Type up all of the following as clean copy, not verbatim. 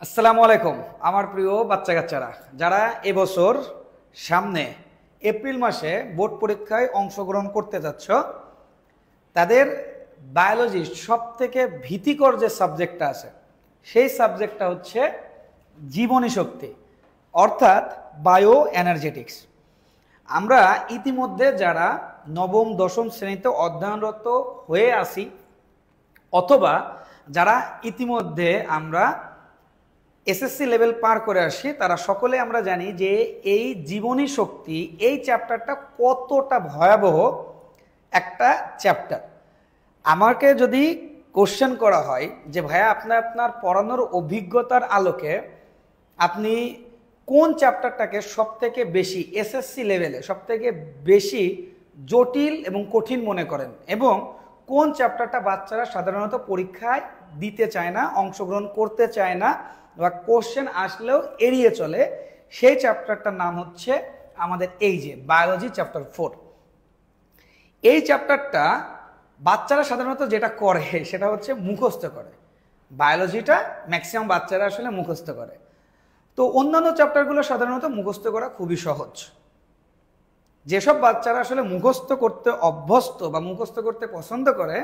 আসসালামু আলাইকুম আমার প্রিয় বাচ্চা কাচ্চারা যারা এবছর সামনে এপ্রিল মাসে বোর্ড পরীক্ষায় অংশগ্রহণ করতে যাচ্ছ তাদের বায়োলজির সবথেকে ভীতিকর যে সাবজেক্টটা আছে সেই সাবজেক্টটা হচ্ছে জীবনী শক্তি অর্থাৎ বায়ো এনার্জেটিক্স। আমরা ইতিমধ্যে যারা নবম দশম শ্রেণীতে অধ্যয়নরত হয়ে আসি অথবা যারা ইতিমধ্যে আমরা এসএসসি লেভেল পার করে আসি তারা সকলে আমরা জানি যে এই জীবনী শক্তি এই চ্যাপ্টারটা কতটা ভয়াবহ একটা চ্যাপ্টার। আমাকে যদি কোশ্চেন করা হয় যে ভাইয়া আপনার পড়ানোর অভিজ্ঞতার আলোকে আপনি কোন চ্যাপ্টারটাকে সবথেকে বেশি এসএসসি লেভেলে সবথেকে বেশি জটিল এবং কঠিন মনে করেন এবং কোন চ্যাপ্টারটা বাচ্চারা সাধারণত পরীক্ষায় দিতে চায় না, অংশগ্রহণ করতে চায় না বা কোশ্চেন আসলেও এড়িয়ে চলে, সেই চ্যাপ্টারটার নাম হচ্ছে আমাদের এই যে বায়োলজি চ্যাপ্টার 4। এই চ্যাপ্টারটা বাচ্চারা সাধারণত যেটা করে সেটা হচ্ছে মুখস্থ করে। বায়োলজিটা ম্যাক্সিমাম বাচ্চারা আসলে মুখস্থ করে। তো অন্যান্য চ্যাপ্টারগুলো সাধারণত মুখস্থ করা খুবই সহজ। যেসব বাচ্চারা আসলে মুখস্থ করতে অভ্যস্ত বা মুখস্থ করতে পছন্দ করে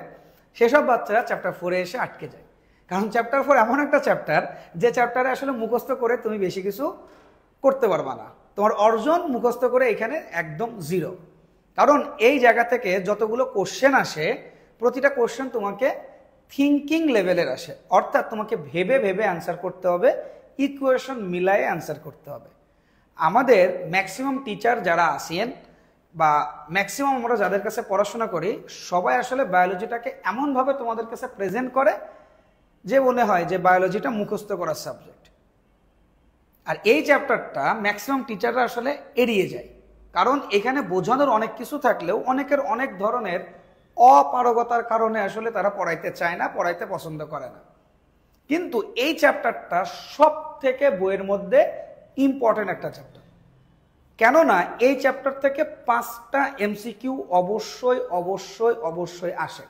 সেসব বাচ্চারা চ্যাপ্টার 4-এ এসে আটকে যায়। কারণ চ্যাপ্টার 4 এমন একটা চ্যাপ্টার যে চ্যাপ্টারে আসলে মুখস্থ করে তুমি বেশি কিছু করতে পারবা না, তোমার অর্জন মুখস্থ করে এখানে একদম জিরো। কারণ এই জায়গা থেকে যতগুলো কোশ্চেন আসে প্রতিটা কোশ্চেন তোমাকে থিঙ্কিং লেভেলের আসে, অর্থাৎ তোমাকে ভেবে ভেবে অ্যান্সার করতে হবে, ইকুয়েশন মিলায়ে অ্যান্সার করতে হবে। আমাদের ম্যাক্সিমাম টিচার যারা আসেন বা ম্যাক্সিমাম আমরা যাদের কাছে পড়াশোনা করি সবাই আসলে বায়োলজিটাকে এমনভাবে তোমাদের কাছে প্রেজেন্ট করে যে মনে হয় যে বায়োলজিটা মুখস্থ করার সাবজেক্ট। আর এই চ্যাপ্টারটা ম্যাক্সিমাম টিচাররা আসলে এড়িয়ে যায়, কারণ এখানে বোঝানোর অনেক কিছু থাকলেও অনেকের অনেক ধরনের অপারগতার কারণে আসলে তারা পড়াইতে চায় না, পড়াইতে পছন্দ করে না। কিন্তু এই চ্যাপ্টারটা সব থেকে বইয়ের মধ্যে ইম্পর্টেন্ট একটা চ্যাপ্টার, কেননা এই চ্যাপ্টার থেকে 5টা এমসিকিউ অবশ্যই অবশ্যই অবশ্যই আসে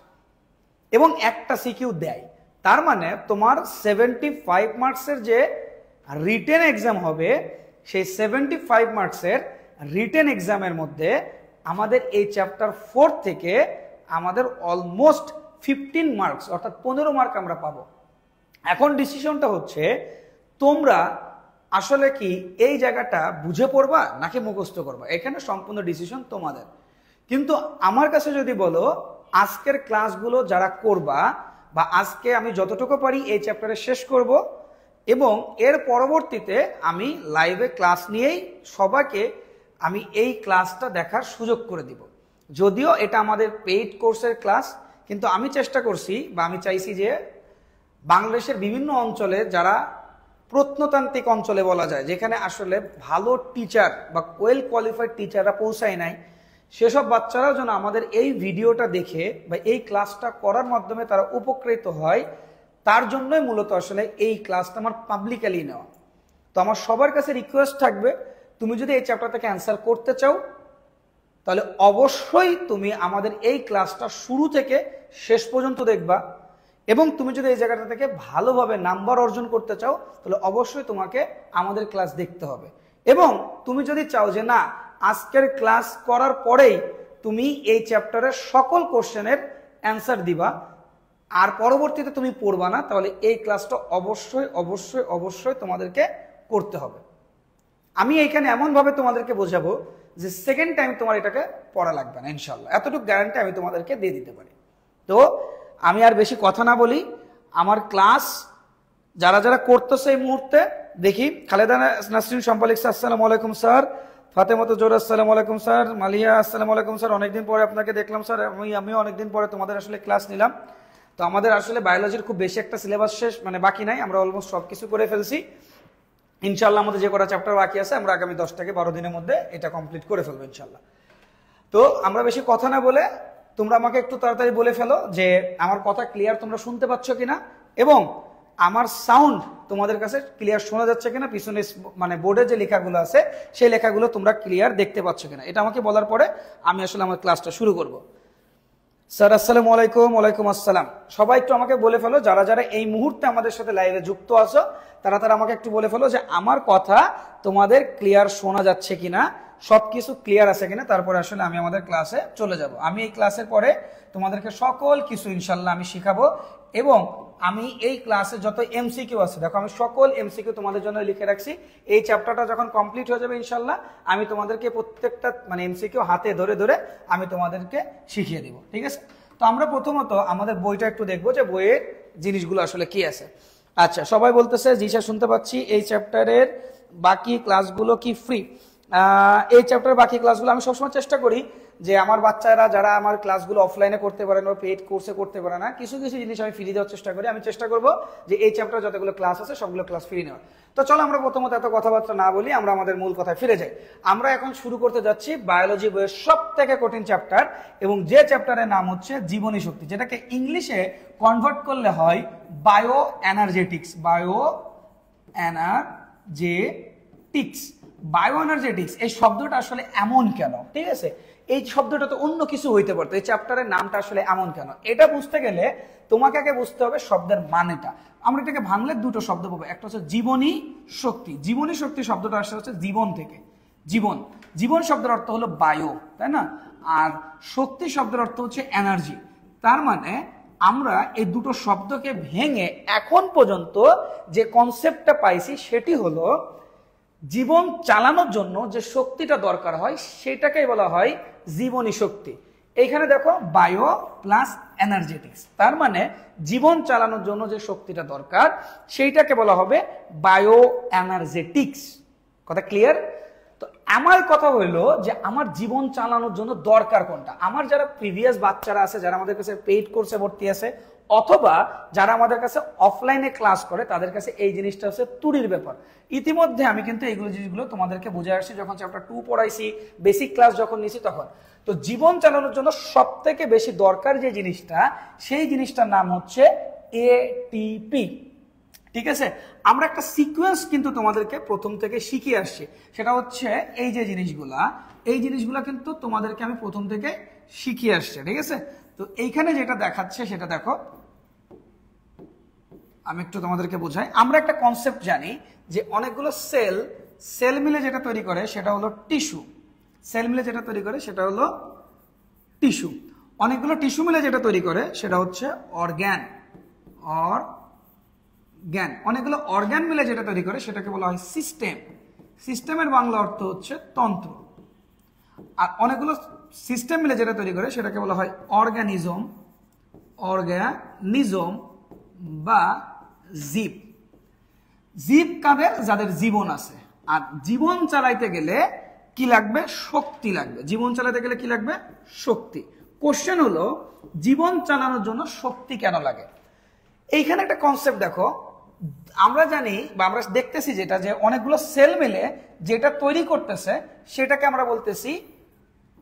এবং একটা সিকিউ দেয়। তার মানে তোমার 75 মার্কসের যে রিটেন এক্সাম হবে সেই 75 মার্কসের রিটেন এক্সামের মধ্যে আমাদের এই চ্যাপ্টার 4 থেকে আমাদের অলমোস্ট 15 মার্কস অর্থাৎ 15 মার্ক আমরা পাবো। এখন ডিসিশনটা হচ্ছে তোমরা আসলে কি এই জায়গাটা বুঝে পড়বা নাকি মুখস্থ করবা, এখানে সম্পূর্ণ ডিসিশন তোমাদের। কিন্তু আমার কাছে যদি বলো আজকের ক্লাসগুলো যারা করবা বা আজকে আমি যতটুকু পারি এই চ্যাপ্টারে শেষ করব এবং এর পরবর্তীতে আমি লাইভে ক্লাস নিয়েই সবাইকে আমি এই ক্লাসটা দেখার সুযোগ করে দিব। যদিও এটা আমাদের পেইড কোর্সের ক্লাস, কিন্তু আমি চেষ্টা করছি বা আমি চাইছি যে বাংলাদেশের বিভিন্ন অঞ্চলে যারা প্রত্নতান্ত্রিক অঞ্চলে বলা যায় যেখানে আসলে ভালো টিচার বা ওয়েল কোয়ালিফাইড টিচাররা পৌঁছায় নাই, সেসব বাচ্চারাও যেন আমাদের এই ভিডিওটা দেখে বা এই ক্লাসটা করার মাধ্যমে তারা উপকৃত হয়, তার জন্যই মূলত আসলে এই ক্লাসটা আমার পাবলিকালি নেওয়া। তো আমার সবার কাছে রিকোয়েস্ট থাকবে, তুমি যদি এই চ্যাপ্টার থেকে অ্যান্সার করতে চাও তাহলে অবশ্যই তুমি আমাদের এই ক্লাসটা শুরু থেকে শেষ পর্যন্ত দেখবা এবং তুমি যদি এই জায়গাটা থেকে ভালোভাবে নাম্বার অর্জন করতে চাও তাহলে অবশ্যই তোমাকে আমাদের ক্লাস দেখতে হবে। এবং তুমি যদি চাও যে না আজকের ক্লাস করার পরেই তুমি এই চ্যাপ্টারের সকল কোশ্চেনের অ্যান্সার দিবা আর পরবর্তীতে তুমি পড়বা না, তাহলে এই ক্লাসটা অবশ্যই অবশ্যই অবশ্যই তোমাদেরকে করতে হবে। আমি এইখানে এমনভাবে তোমাদেরকে বোঝাবো যে সেকেন্ড টাইম তোমার এটাকে পড়া লাগবে না ইনশাল্লাহ, এতটুকু গ্যারান্টি আমি তোমাদেরকে দিয়ে দিতে পারি। তো আমি আর বেশি কথা না বলি, আমার ক্লাস যারা যারা করতেছে এই মুহূর্তে দেখি খালেদা নাসরিন সম্পালিক আসসালামু আলাইকুম স্যার, ফাতেমাতো জোর আসসালামু আলাইকুম স্যার, মালিয়া আসসালামু আলাইকুম স্যার, অনেকদিন পরে আপনাকে দেখলাম স্যার, আমিও অনেকদিন পরে তোমাদের আসলে ক্লাস নিলাম। তো আমাদের আসলে বায়োলজির খুব বেশি একটা সিলেবাস শেষ বাকি নাই, আমরা অলমোস্ট সব কিছু করে ফেলছি। ইনশাল্লাহ আমাদের যে কটা চ্যাপ্টার বাকি আছে আমরা আগামী 10 থেকে 12 দিনের মধ্যে এটা কমপ্লিট করে ফেলবো ইনশাল্লাহ। তো আমরা বেশি কথা না বলে তোমরা আমাকে একটু তাড়াতাড়ি বলে ফেলো যে আমার কথা ক্লিয়ার তোমরা শুনতে পাচ্ছ কিনা এবং আমার সাউন্ড তোমাদের কাছে ক্লিয়ার শোনা যাচ্ছে কিনা, পিছনে বোর্ডে যে লেখাগুলো আছে সেই লেখাগুলো তোমরা ক্লিয়ার দেখতে পাচ্ছ কিনা, এটা আমাকে বলার পরে আমি আসলে আমার ক্লাসটা শুরু করব। স্যার আসসালামু আলাইকুম। ওয়ালাইকুম আসসালাম। সবাই একটু আমাকে বলে ফেলো, যারা যারা এই মুহূর্তে আমাদের সাথে লাইভে যুক্ত আছো তারা তারা আমাকে একটু বলে ফেলো যে আমার কথা তোমাদের ক্লিয়ার শোনা যাচ্ছে কিনা, সবকিছু ক্লিয়ার আছে কিনা, তারপরে আসলে আমি আমাদের ক্লাসে চলে যাব। আমি এই ক্লাসের পরে তোমাদেরকে সকল কিছু ইনশাল্লাহ আমি শিখাবো, এবং আমি এই ক্লাসে যত এমসিকিউ আছে, দেখো আমি সকল এমসিকিউ তোমাদের জন্য লিখে রাখছি। এই চ্যাপ্টারটা যখন কমপ্লিট হয়ে যাবে ইনশাল্লাহ আমি তোমাদেরকে প্রত্যেকটা মানে এমসিকিউ হাতে ধরে ধরে আমি তোমাদেরকে শিখিয়ে দিব, ঠিক আছে? তো আমরা প্রথমত আমাদের বইটা একটু দেখবো যে বইয়ের জিনিসগুলো আসলে কি আছে। আচ্ছা, সবাই বলতেছে জি স্যার শুনতে পাচ্ছি। এই চ্যাপ্টারের বাকি ক্লাসগুলো কি ফ্রি? এই চ্যাপ্টারের বাকি ক্লাসগুলো আমি সবসময় চেষ্টা করি যে আমার বাচ্চারা যারা আমার ক্লাসগুলো অফলাইনে করতে পারে না, পেইড কোর্সে করতে পারে না, কিছু কিছু জিনিস আমি ফ্রি দেওয়ার চেষ্টা করি। আমি চেষ্টা করবো যে এই চ্যাপ্টার যতগুলো ক্লাস আছে সবগুলো ক্লাস ফ্রি নেওয়ার। তো চলো আমরা প্রথমত এত কথাবার্তা না বলি, আমরা আমাদের মূল কথায় ফিরে যাই। আমরা এখন শুরু করতে যাচ্ছি বায়োলজি বইয়ের সব থেকে কঠিন চ্যাপ্টার, এবং যে চ্যাপ্টারের নাম হচ্ছে জীবনী শক্তি, যেটাকে ইংলিশে কনভার্ট করলে হয় বায়ো এনার্জেটিক্স। বায়ো এনার্জেটিক্স, বায়ো এনার্জেটিক্স এই শব্দটা আসলে এমন কেন, ঠিক আছে? এই শব্দটা তো অন্য কিছু হইতে পারতো, এই চ্যাপ্টারের নামটা আসলে এমন কেন, এটা বুঝতে গেলে তোমাকে আগে বুঝতে হবে শব্দের মানেটা। আমরা এটাকে ভাঙলে দুটো শব্দ পাবো, একটা হচ্ছে জীবনী শক্তি। জীবনী শক্তি শব্দটা আসলে হচ্ছে জীবন থেকে, জীবন। জীবন শব্দের অর্থ হলো বায়ু, তাই না? আর শক্তি শব্দের অর্থ হচ্ছে এনার্জি। তার মানে আমরা এই দুটো শব্দকে ভেঙে এখন পর্যন্ত যে কনসেপ্টটা পাইছি সেটি হলো জীবন চালানোর জন্য যে শক্তিটা দরকার হয় সেটাকেই বলা হয় জীবনী শক্তি। এইখানে দেখো বায়ো প্লাস এনার্জেটিক্স, তার মানে জীবন চালানোর জন্য যে শক্তিটা দরকার সেইটাকে বলা হবে বায়ো এনার্জেটিক্স। কথা ক্লিয়ার? তো আমার কথা হইলো যে আমার জীবন চালানোর জন্য দরকার কোনটা। আমার যারা প্রিভিয়াস বাচ্চারা আছে, যারা আমাদের কাছে পেইড কোর্সে ভর্তি আছে, অথবা যারা আমাদের কাছে অফলাইনে ক্লাস করে, তাদের কাছে এই জিনিসটা হচ্ছে তুড়ির ব্যাপার। ইতিমধ্যে আমি কিন্তু এইগুলো জিনিসগুলো তোমাদেরকে বুঝে আসছি যখন চ্যাপ্টার 2 পড়াইছি, বেসিক ক্লাস যখন নিছি তখন। তো জীবন চালানোর জন্য সব থেকে বেশি দরকার যে জিনিসটা, সেই জিনিসটার নাম হচ্ছে এটিপি, ঠিক আছে? আমরা একটা সিকোয়েন্স কিন্তু তোমাদেরকে প্রথম থেকে শিখিয়ে আসছি, সেটা হচ্ছে এই যে জিনিসগুলা, এই জিনিসগুলা কিন্তু তোমাদেরকে আমি প্রথম থেকে শিখিয়ে আসছি, ঠিক আছে? তো এইখানে যেটা দেখাচ্ছে সেটা দেখো, আমি একটু তোমাদেরকে বোঝাই। আমরা একটা কনসেপ্ট জানি যে অনেকগুলো সেল মিলে যেটা তৈরি করে সেটা হলো টিস্যু। সেল মিলে যেটা তৈরি করে সেটা হলো টিস্যু। অনেকগুলো টিস্যু মিলে যেটা তৈরি করে সেটা হচ্ছে অর্গ্যান। অনেকগুলো অর্গ্যান মিলে যেটা তৈরি করে সেটাকে বলা হয় সিস্টেম। সিস্টেমের বাংলা অর্থ হচ্ছে তন্ত্র। আর অনেকগুলো সিস্টেম মিলে যেটা তৈরি করে সেটাকে বলা হয় অর্গানিজম বা জীব। জীব কাদের? যাদের জীবন আছে। আর জীবন চালাইতে গেলে কি লাগবে? শক্তি লাগবে। জীবন চালাতে গেলে কি লাগবে? শক্তি। কোশ্চেন হলো জীবন চালানোর জন্য শক্তি কেন লাগে? এইখানে একটা কনসেপ্ট দেখো, আমরা জানি বা আমরা দেখতেছি যেটা, যে অনেকগুলো সেল মিলে যেটা তৈরি করতেছে সেটাকে আমরা বলতেছি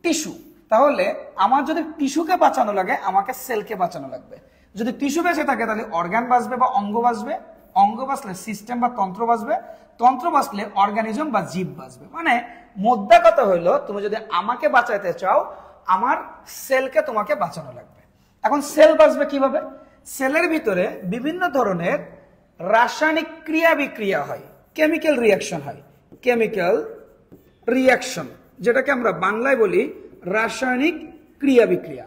টিস্যু। তাহলে আমার যদি টিস্যুকে বাঁচানো লাগে, আমাকে সেলকে বাঁচানো লাগবে। যদি টিস্যু বেঁচে থাকে তাহলে অর্গান বাঁচবে বা অঙ্গ বাঁচবে, অঙ্গ বাঁচলে সিস্টেম বা তন্ত্র বাঁচবে, তন্ত্র বাঁচলে অর্গানিজম বা জীব বাঁচবে। মানে মোদ্দা কথা হইলো, তুমি যদি আমাকে বাঁচাইতে চাও, আমার সেলকে তোমাকে বাঁচানো লাগবে। এখন সেল বাঁচবে কিভাবে? সেলের ভিতরে বিভিন্ন ধরনের রাসায়নিক ক্রিয়া বিক্রিয়া হয়, কেমিক্যাল রিয়াকশন হয়। কেমিক্যাল রিয়াকশন, যেটাকে আমরা বাংলায় বলি রাসায়নিক ক্রিয়া বিক্রিয়া।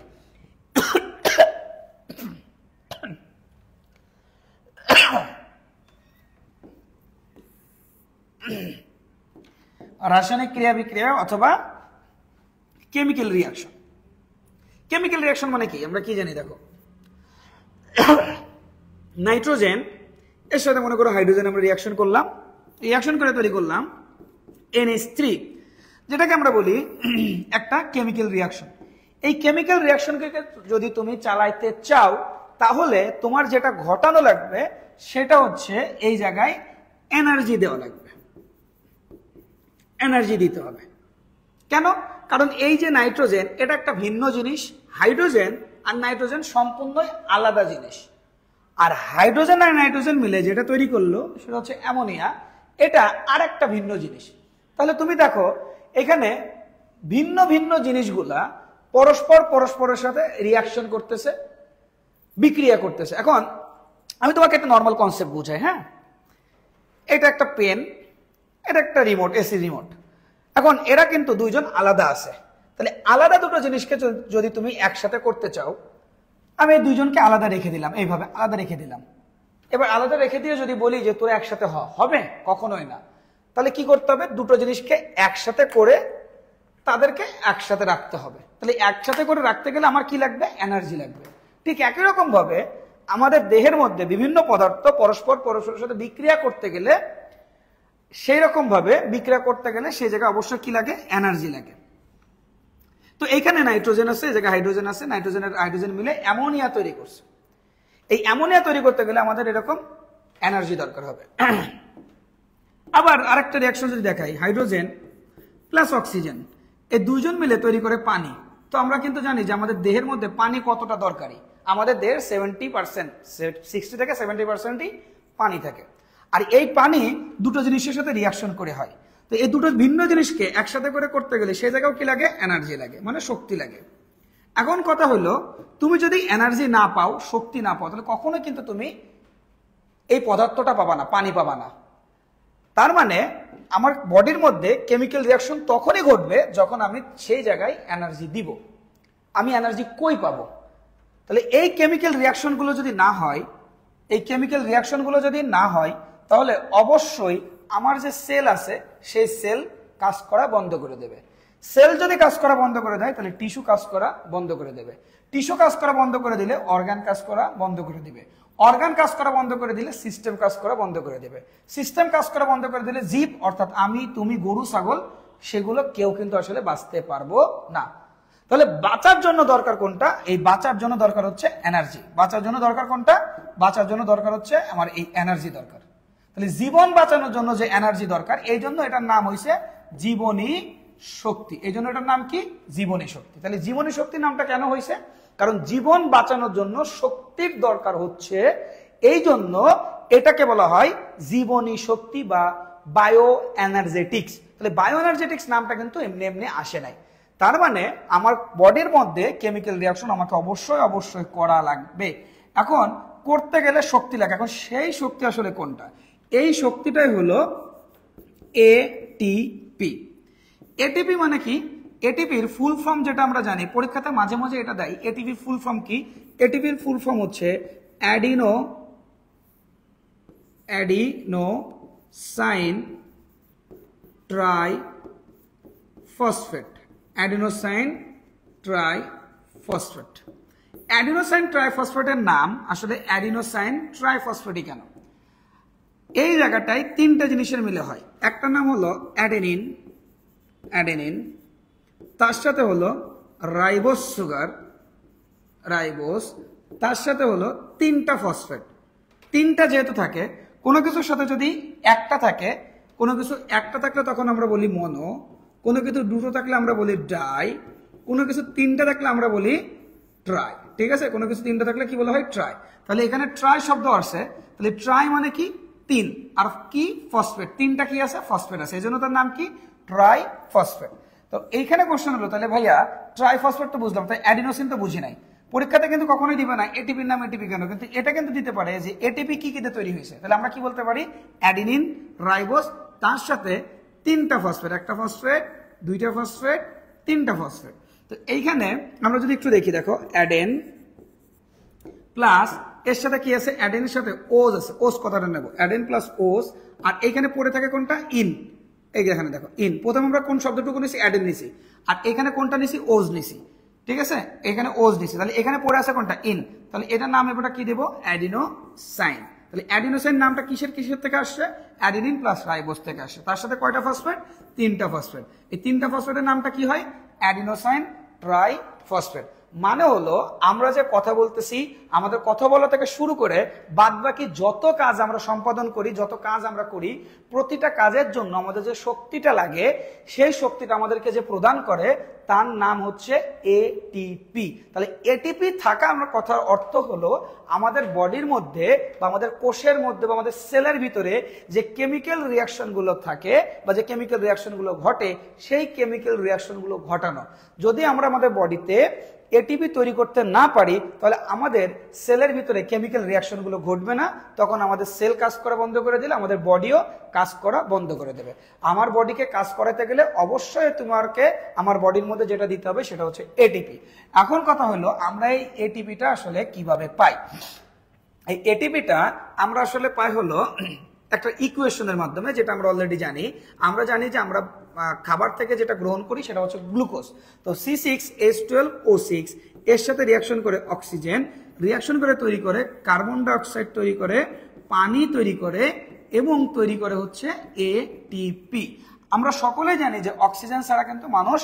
রাসায়নিক ক্রিয়া বিক্রিয়া অথবা কেমিক্যাল রিয়াকশন। কেমিক্যাল রিয়াকশন মানে কি? আমরা কি জানি দেখো, নাইট্রোজেন এর সাথে মনে করো হাইড্রোজেন আমরা রিয়াকশন করলাম, রিয়াকশন করে তৈরি করলাম NH3, যেটাকে আমরা বলি একটা কেমিক্যাল রিয়াকশন। এই কেমিক্যাল রিয়াকশনকে যদি তুমি চালাইতে চাও তাহলে তোমার যেটা ঘটানো লাগবে সেটা হচ্ছে এই জায়গায় এনার্জি দেওয়া লাগবে, এনার্জি দিতে হবে। কেন? কারণ এই যে নাইট্রোজেন এটা একটা ভিন্ন জিনিস, হাইড্রোজেন আর নাইট্রোজেন সম্পূর্ণই আলাদা জিনিস। আর হাইড্রোজেন আর নাইট্রোজেন মিলে যেটা তৈরি করলো সেটা হচ্ছে অ্যামোনিয়া, এটা আর একটা ভিন্ন জিনিস। তাহলে তুমি দেখো এখানে ভিন্ন ভিন্ন জিনিসগুলা পরস্পরের সাথে রিয়াকশন করতেছে, বিক্রিয়া করতেছে। এখন আমি তোমাকে একটা নর্মাল কনসেপ্ট বুঝাই, হ্যাঁ? এটা একটা পেন, এটা একটা রিমোট, এসি রিমোট। এখন এরা কিন্তু দুইজন আলাদা আছে, তাহলে আলাদা দুটো জিনিসকে যদি তুমি একসাথে করতে চাও, আমি এই দুইজনকে আলাদা রেখে দিলাম, এইভাবে আলাদা রেখে দিলাম। এবার আলাদা রেখে দিয়ে যদি বলি যে তোরা একসাথে হবে, কখনোই না। তাহলে কি করতে হবে? দুটো জিনিসকে একসাথে করে তাদেরকে একসাথে রাখতে হবে। তাহলে একসাথে করে রাখতে গেলে আমার কি লাগবে? এনার্জি লাগবে। ঠিক একই রকম ভাবে আমাদের দেহের মধ্যে বিভিন্ন পদার্থ পরস্পরের সাথে বিক্রিয়া করতে গেলে, সেই রকম ভাবে বিক্রিয়া করতে গেলে সেই জায়গায় অবশ্যই কি লাগে? এনার্জি লাগে। তো এইখানে নাইট্রোজেন আছে, এই জায়গায় হাইড্রোজেন আছে, নাইট্রোজেনের হাইড্রোজেন মিলে অ্যামোনিয়া তৈরি করছে। এই অ্যামোনিয়া তৈরি করতে গেলে আমাদের এরকম এনার্জি দরকার হবে। আবার আরেকটা রিয়াকশন যদি দেখাই, হাইড্রোজেন প্লাস অক্সিজেন, এই দুইজন মিলে তৈরি করে পানি। তো আমরা কিন্তু জানি যে আমাদের দেহের মধ্যে পানি কতটা দরকারি। আমাদের দেহের 70%, 60 থেকে 70%ই পানি থাকে। আর এই পানি দুটো জিনিসের সাথে রিয়াকশন করে হয়। তো এই দুটো ভিন্ন জিনিসকে একসাথে করে করতে গেলে সেই জায়গাও কি লাগে? এনার্জি লাগে, মানে শক্তি লাগে। এখন কথা হলো, তুমি যদি এনার্জি না পাও, শক্তি না পাও, তাহলে কখনোই কিন্তু তুমি এই পদার্থটা পাবা না, পানি পাবা না। তার মানে আমার বডির মধ্যে কেমিক্যাল রিয়াকশন তখনই ঘটবে যখন আমি সেই জায়গায় এনার্জি দিব। আমি এনার্জি কই পাবো? তাহলে এই কেমিক্যাল রিয়াকশনগুলো যদি না হয়, তাহলে অবশ্যই আমার যে সেল আছে সেই সেল কাজ করা বন্ধ করে দেবে। সেল যদি কাজ করা বন্ধ করে দেয়, তাহলে টিস্যু কাজ করা বন্ধ করে দেবে। টিস্যু কাজ করা বন্ধ করে দিলে অর্গান কাজ করা বন্ধ করে দিবে। অর্গান কাজ করা বন্ধ করে দিলে সিস্টেম কাজ করা বন্ধ করে দেবে। সিস্টেম কাজ করা বন্ধ করে দিলে জীব, অর্থাৎ আমি, তুমি, গরু, ছাগল, সেগুলো কেউ কিন্তু আসলে বাঁচতে পারবো না। তাহলে বাঁচার জন্য দরকার কোনটা? এই বাঁচার জন্য দরকার হচ্ছে এনার্জি। বাঁচার জন্য দরকার কোনটা? বাঁচার জন্য দরকার হচ্ছে আমার এই এনার্জি দরকার। তাহলে জীবন বাঁচানোর জন্য যে এনার্জি দরকার, এই জন্য এটার নাম হইছে জীবনী শক্তি। এই জন্য এটার নাম কি? জীবনী শক্তি। তাহলে জীবনী শক্তি নামটা কেন হয়েছে? কারণ জীবন বাঁচানোর জন্য শক্তির দরকার হচ্ছে, এই জন্য এটাকে বলা হয় জীবনী শক্তি বা বায়ো এনার্জেটিক্স। তাহলে বায়ো এনার্জেটিক্স নামটা কিন্তু এমনি এমনি আসে নাই। তার মানে আমার বডির মধ্যে কেমিক্যাল রিয়াকশন আমাকে অবশ্যই করা লাগবে। এখন করতে গেলে শক্তি লাগে। এখন সেই শক্তি আসলে কোনটা? এই শক্তিটাই হলো এটিপি। এটিপি মানে কি? এটিপির ফুল ফর্ম যেটা আমরা জানি, পরীক্ষাতে মাঝে মাঝে এটা দেয়। এটিপির ফুল ফর্ম কি? এটিপির ফুল ফর্ম হচ্ছে adenosine triphosphate. Adenosine triphosphate. Adenosine ট্রাইফসফেটের নাম আসলে অ্যাডিনোসাইন ট্রাইফসফেটই কেন? এই জায়গাটায় তিনটা জিনিসের মিলে হয়। একটা নাম হলো অ্যাডেনিন, তার সাথে হলো রাইবোস সুগার, তার সাথে হলো তিনটা ফসফেট। তিনটা যেহেতু থাকে, কোনো কিছুর সাথে যদি একটা থাকে, কোনো কিছু একটা থাকলে তখন আমরা বলি মনো, কোনো কিছু দুটো থাকলে আমরা বলি ডাই, কোনো কিছু তিনটা থাকলে আমরা বলি ট্রাই। ঠিক আছে? কোনো কিছু তিনটা থাকলে কি বলা হয়? ট্রাই। তাহলে এখানে ট্রাই শব্দ আসছে, তাহলে ট্রাই মানে কি? তিন। আর কি? ফসফেট। তিনটা কি আছে? ফসফেট আছে, এই জন্য তার নাম কি? Try phosphate. তো এইখানে কোশ্চেন হলো, তাহলে ভাইয়া ট্রাই ফসফেট তো বুঝলাম, তাই অ্যাডিনোসিন তো বুঝি নাই। পরীক্ষাতে কিন্তু কখনোই দিবে না এটিপির নাম এটিপি কেন, কিন্তু এটা কিন্তু দিতে পারে যে এটিপি কি কিতে তৈরি হয়েছে। তাহলে আমরা কি বলতে পারি? অ্যাডিনিন, রাইবোস, তার সাথে তিনটা ফসফেট, একটা ফসফেট, দুইটা ফসফেট, তিনটা ফসফেট। তো এইখানে আমরা যদি একটু দেখি, দেখো অ্যাডেন প্লাস এর সাথে কি আছে? অ্যাডেনের সাথে ওজ আছে। ওজ কথাটা নেব, অ্যাডেন প্লাস ওজ। আর এইখানে পড়ে থাকে কোনটা? ইন। এই এখানে দেখো ইন। প্রথমে আমরা কোন শব্দটুকু নিছি? অ্যাডেন নিছি। আর এখানে কোনটা নিছি? ওজ নিছি। ঠিক আছে? এখানে ওজ নিছি। তাহলে এখানে পড়ে আছে কোনটা? ইন। তাহলে এটার নাম এবার কি দেবো? অ্যাডিনোসাইন। তাহলে অ্যাডিনোসাইন নামটা কিসের থেকে আসছে? অ্যাডিনিন প্লাস রাইবোস থেকে আসছে। তার সাথে কয়টা ফসফেট? তিনটা ফসফেট। এই তিনটা ফসফেটের নামটা কি হয়? Adenosine triphosphate. মানে হলো আমরা যে কথা বলতেছি, আমাদের কথা বলা থেকে শুরু করে বাদ বাকি যত কাজ আমরা সম্পাদন করি, যত কাজ আমরা করি, প্রতিটা কাজের জন্য আমাদের যে শক্তিটা লাগে, সেই শক্তিটা আমাদেরকে যে প্রদান করে তার নাম হচ্ছে এটিপি। তাহলে এটিপি থাকা আমরা কথার অর্থ হলো আমাদের বডির মধ্যে বা আমাদের কোষের মধ্যে বা আমাদের সেলের ভিতরে যে কেমিক্যাল রিয়াকশনগুলো থাকে বা যে কেমিক্যাল রিয়াকশনগুলো ঘটে, সেই কেমিক্যাল রিয়াকশনগুলো ঘটানো। যদি আমরা আমাদের বডিতে এটিপি তৈরি করতে না পারি, তাহলে আমাদের সেলের ভিতরে কেমিক্যাল রিয়াকশনগুলো ঘটবে না, তখন আমাদের সেল কাজ করা বন্ধ করে দিলে আমাদের বডিও কাজ করা বন্ধ করে দেবে। আমার বডিকে কাজ করাতে গেলে অবশ্যই তোমাকে আমার বডির মধ্যে যেটা দিতে হবে সেটা হচ্ছে এটিপি। এখন কথা হলো আমরা এই এটিপিটা আসলে কিভাবে পাই। এই এটিপিটা আমরা আসলে পাই হলো একটা ইকুয়েশনের মাধ্যমে, যেটা আমরা অলরেডি জানি। আমরা জানি যে আমরা খাবার থেকে যেটা গ্রহণ করি সেটা হচ্ছে গ্লুকোজ। তো C6H12O6 এর সাথে রিয়াকশন করে অক্সিজেন, রিয়াকশন করে তৈরি করে কার্বন ডাইঅক্সাইড, তৈরি করে পানি, তৈরি করে এবং তৈরি করে হচ্ছে এটিপি। আমরা সকলেই জানি যে অক্সিজেন ছাড়া কিন্তু মানুষ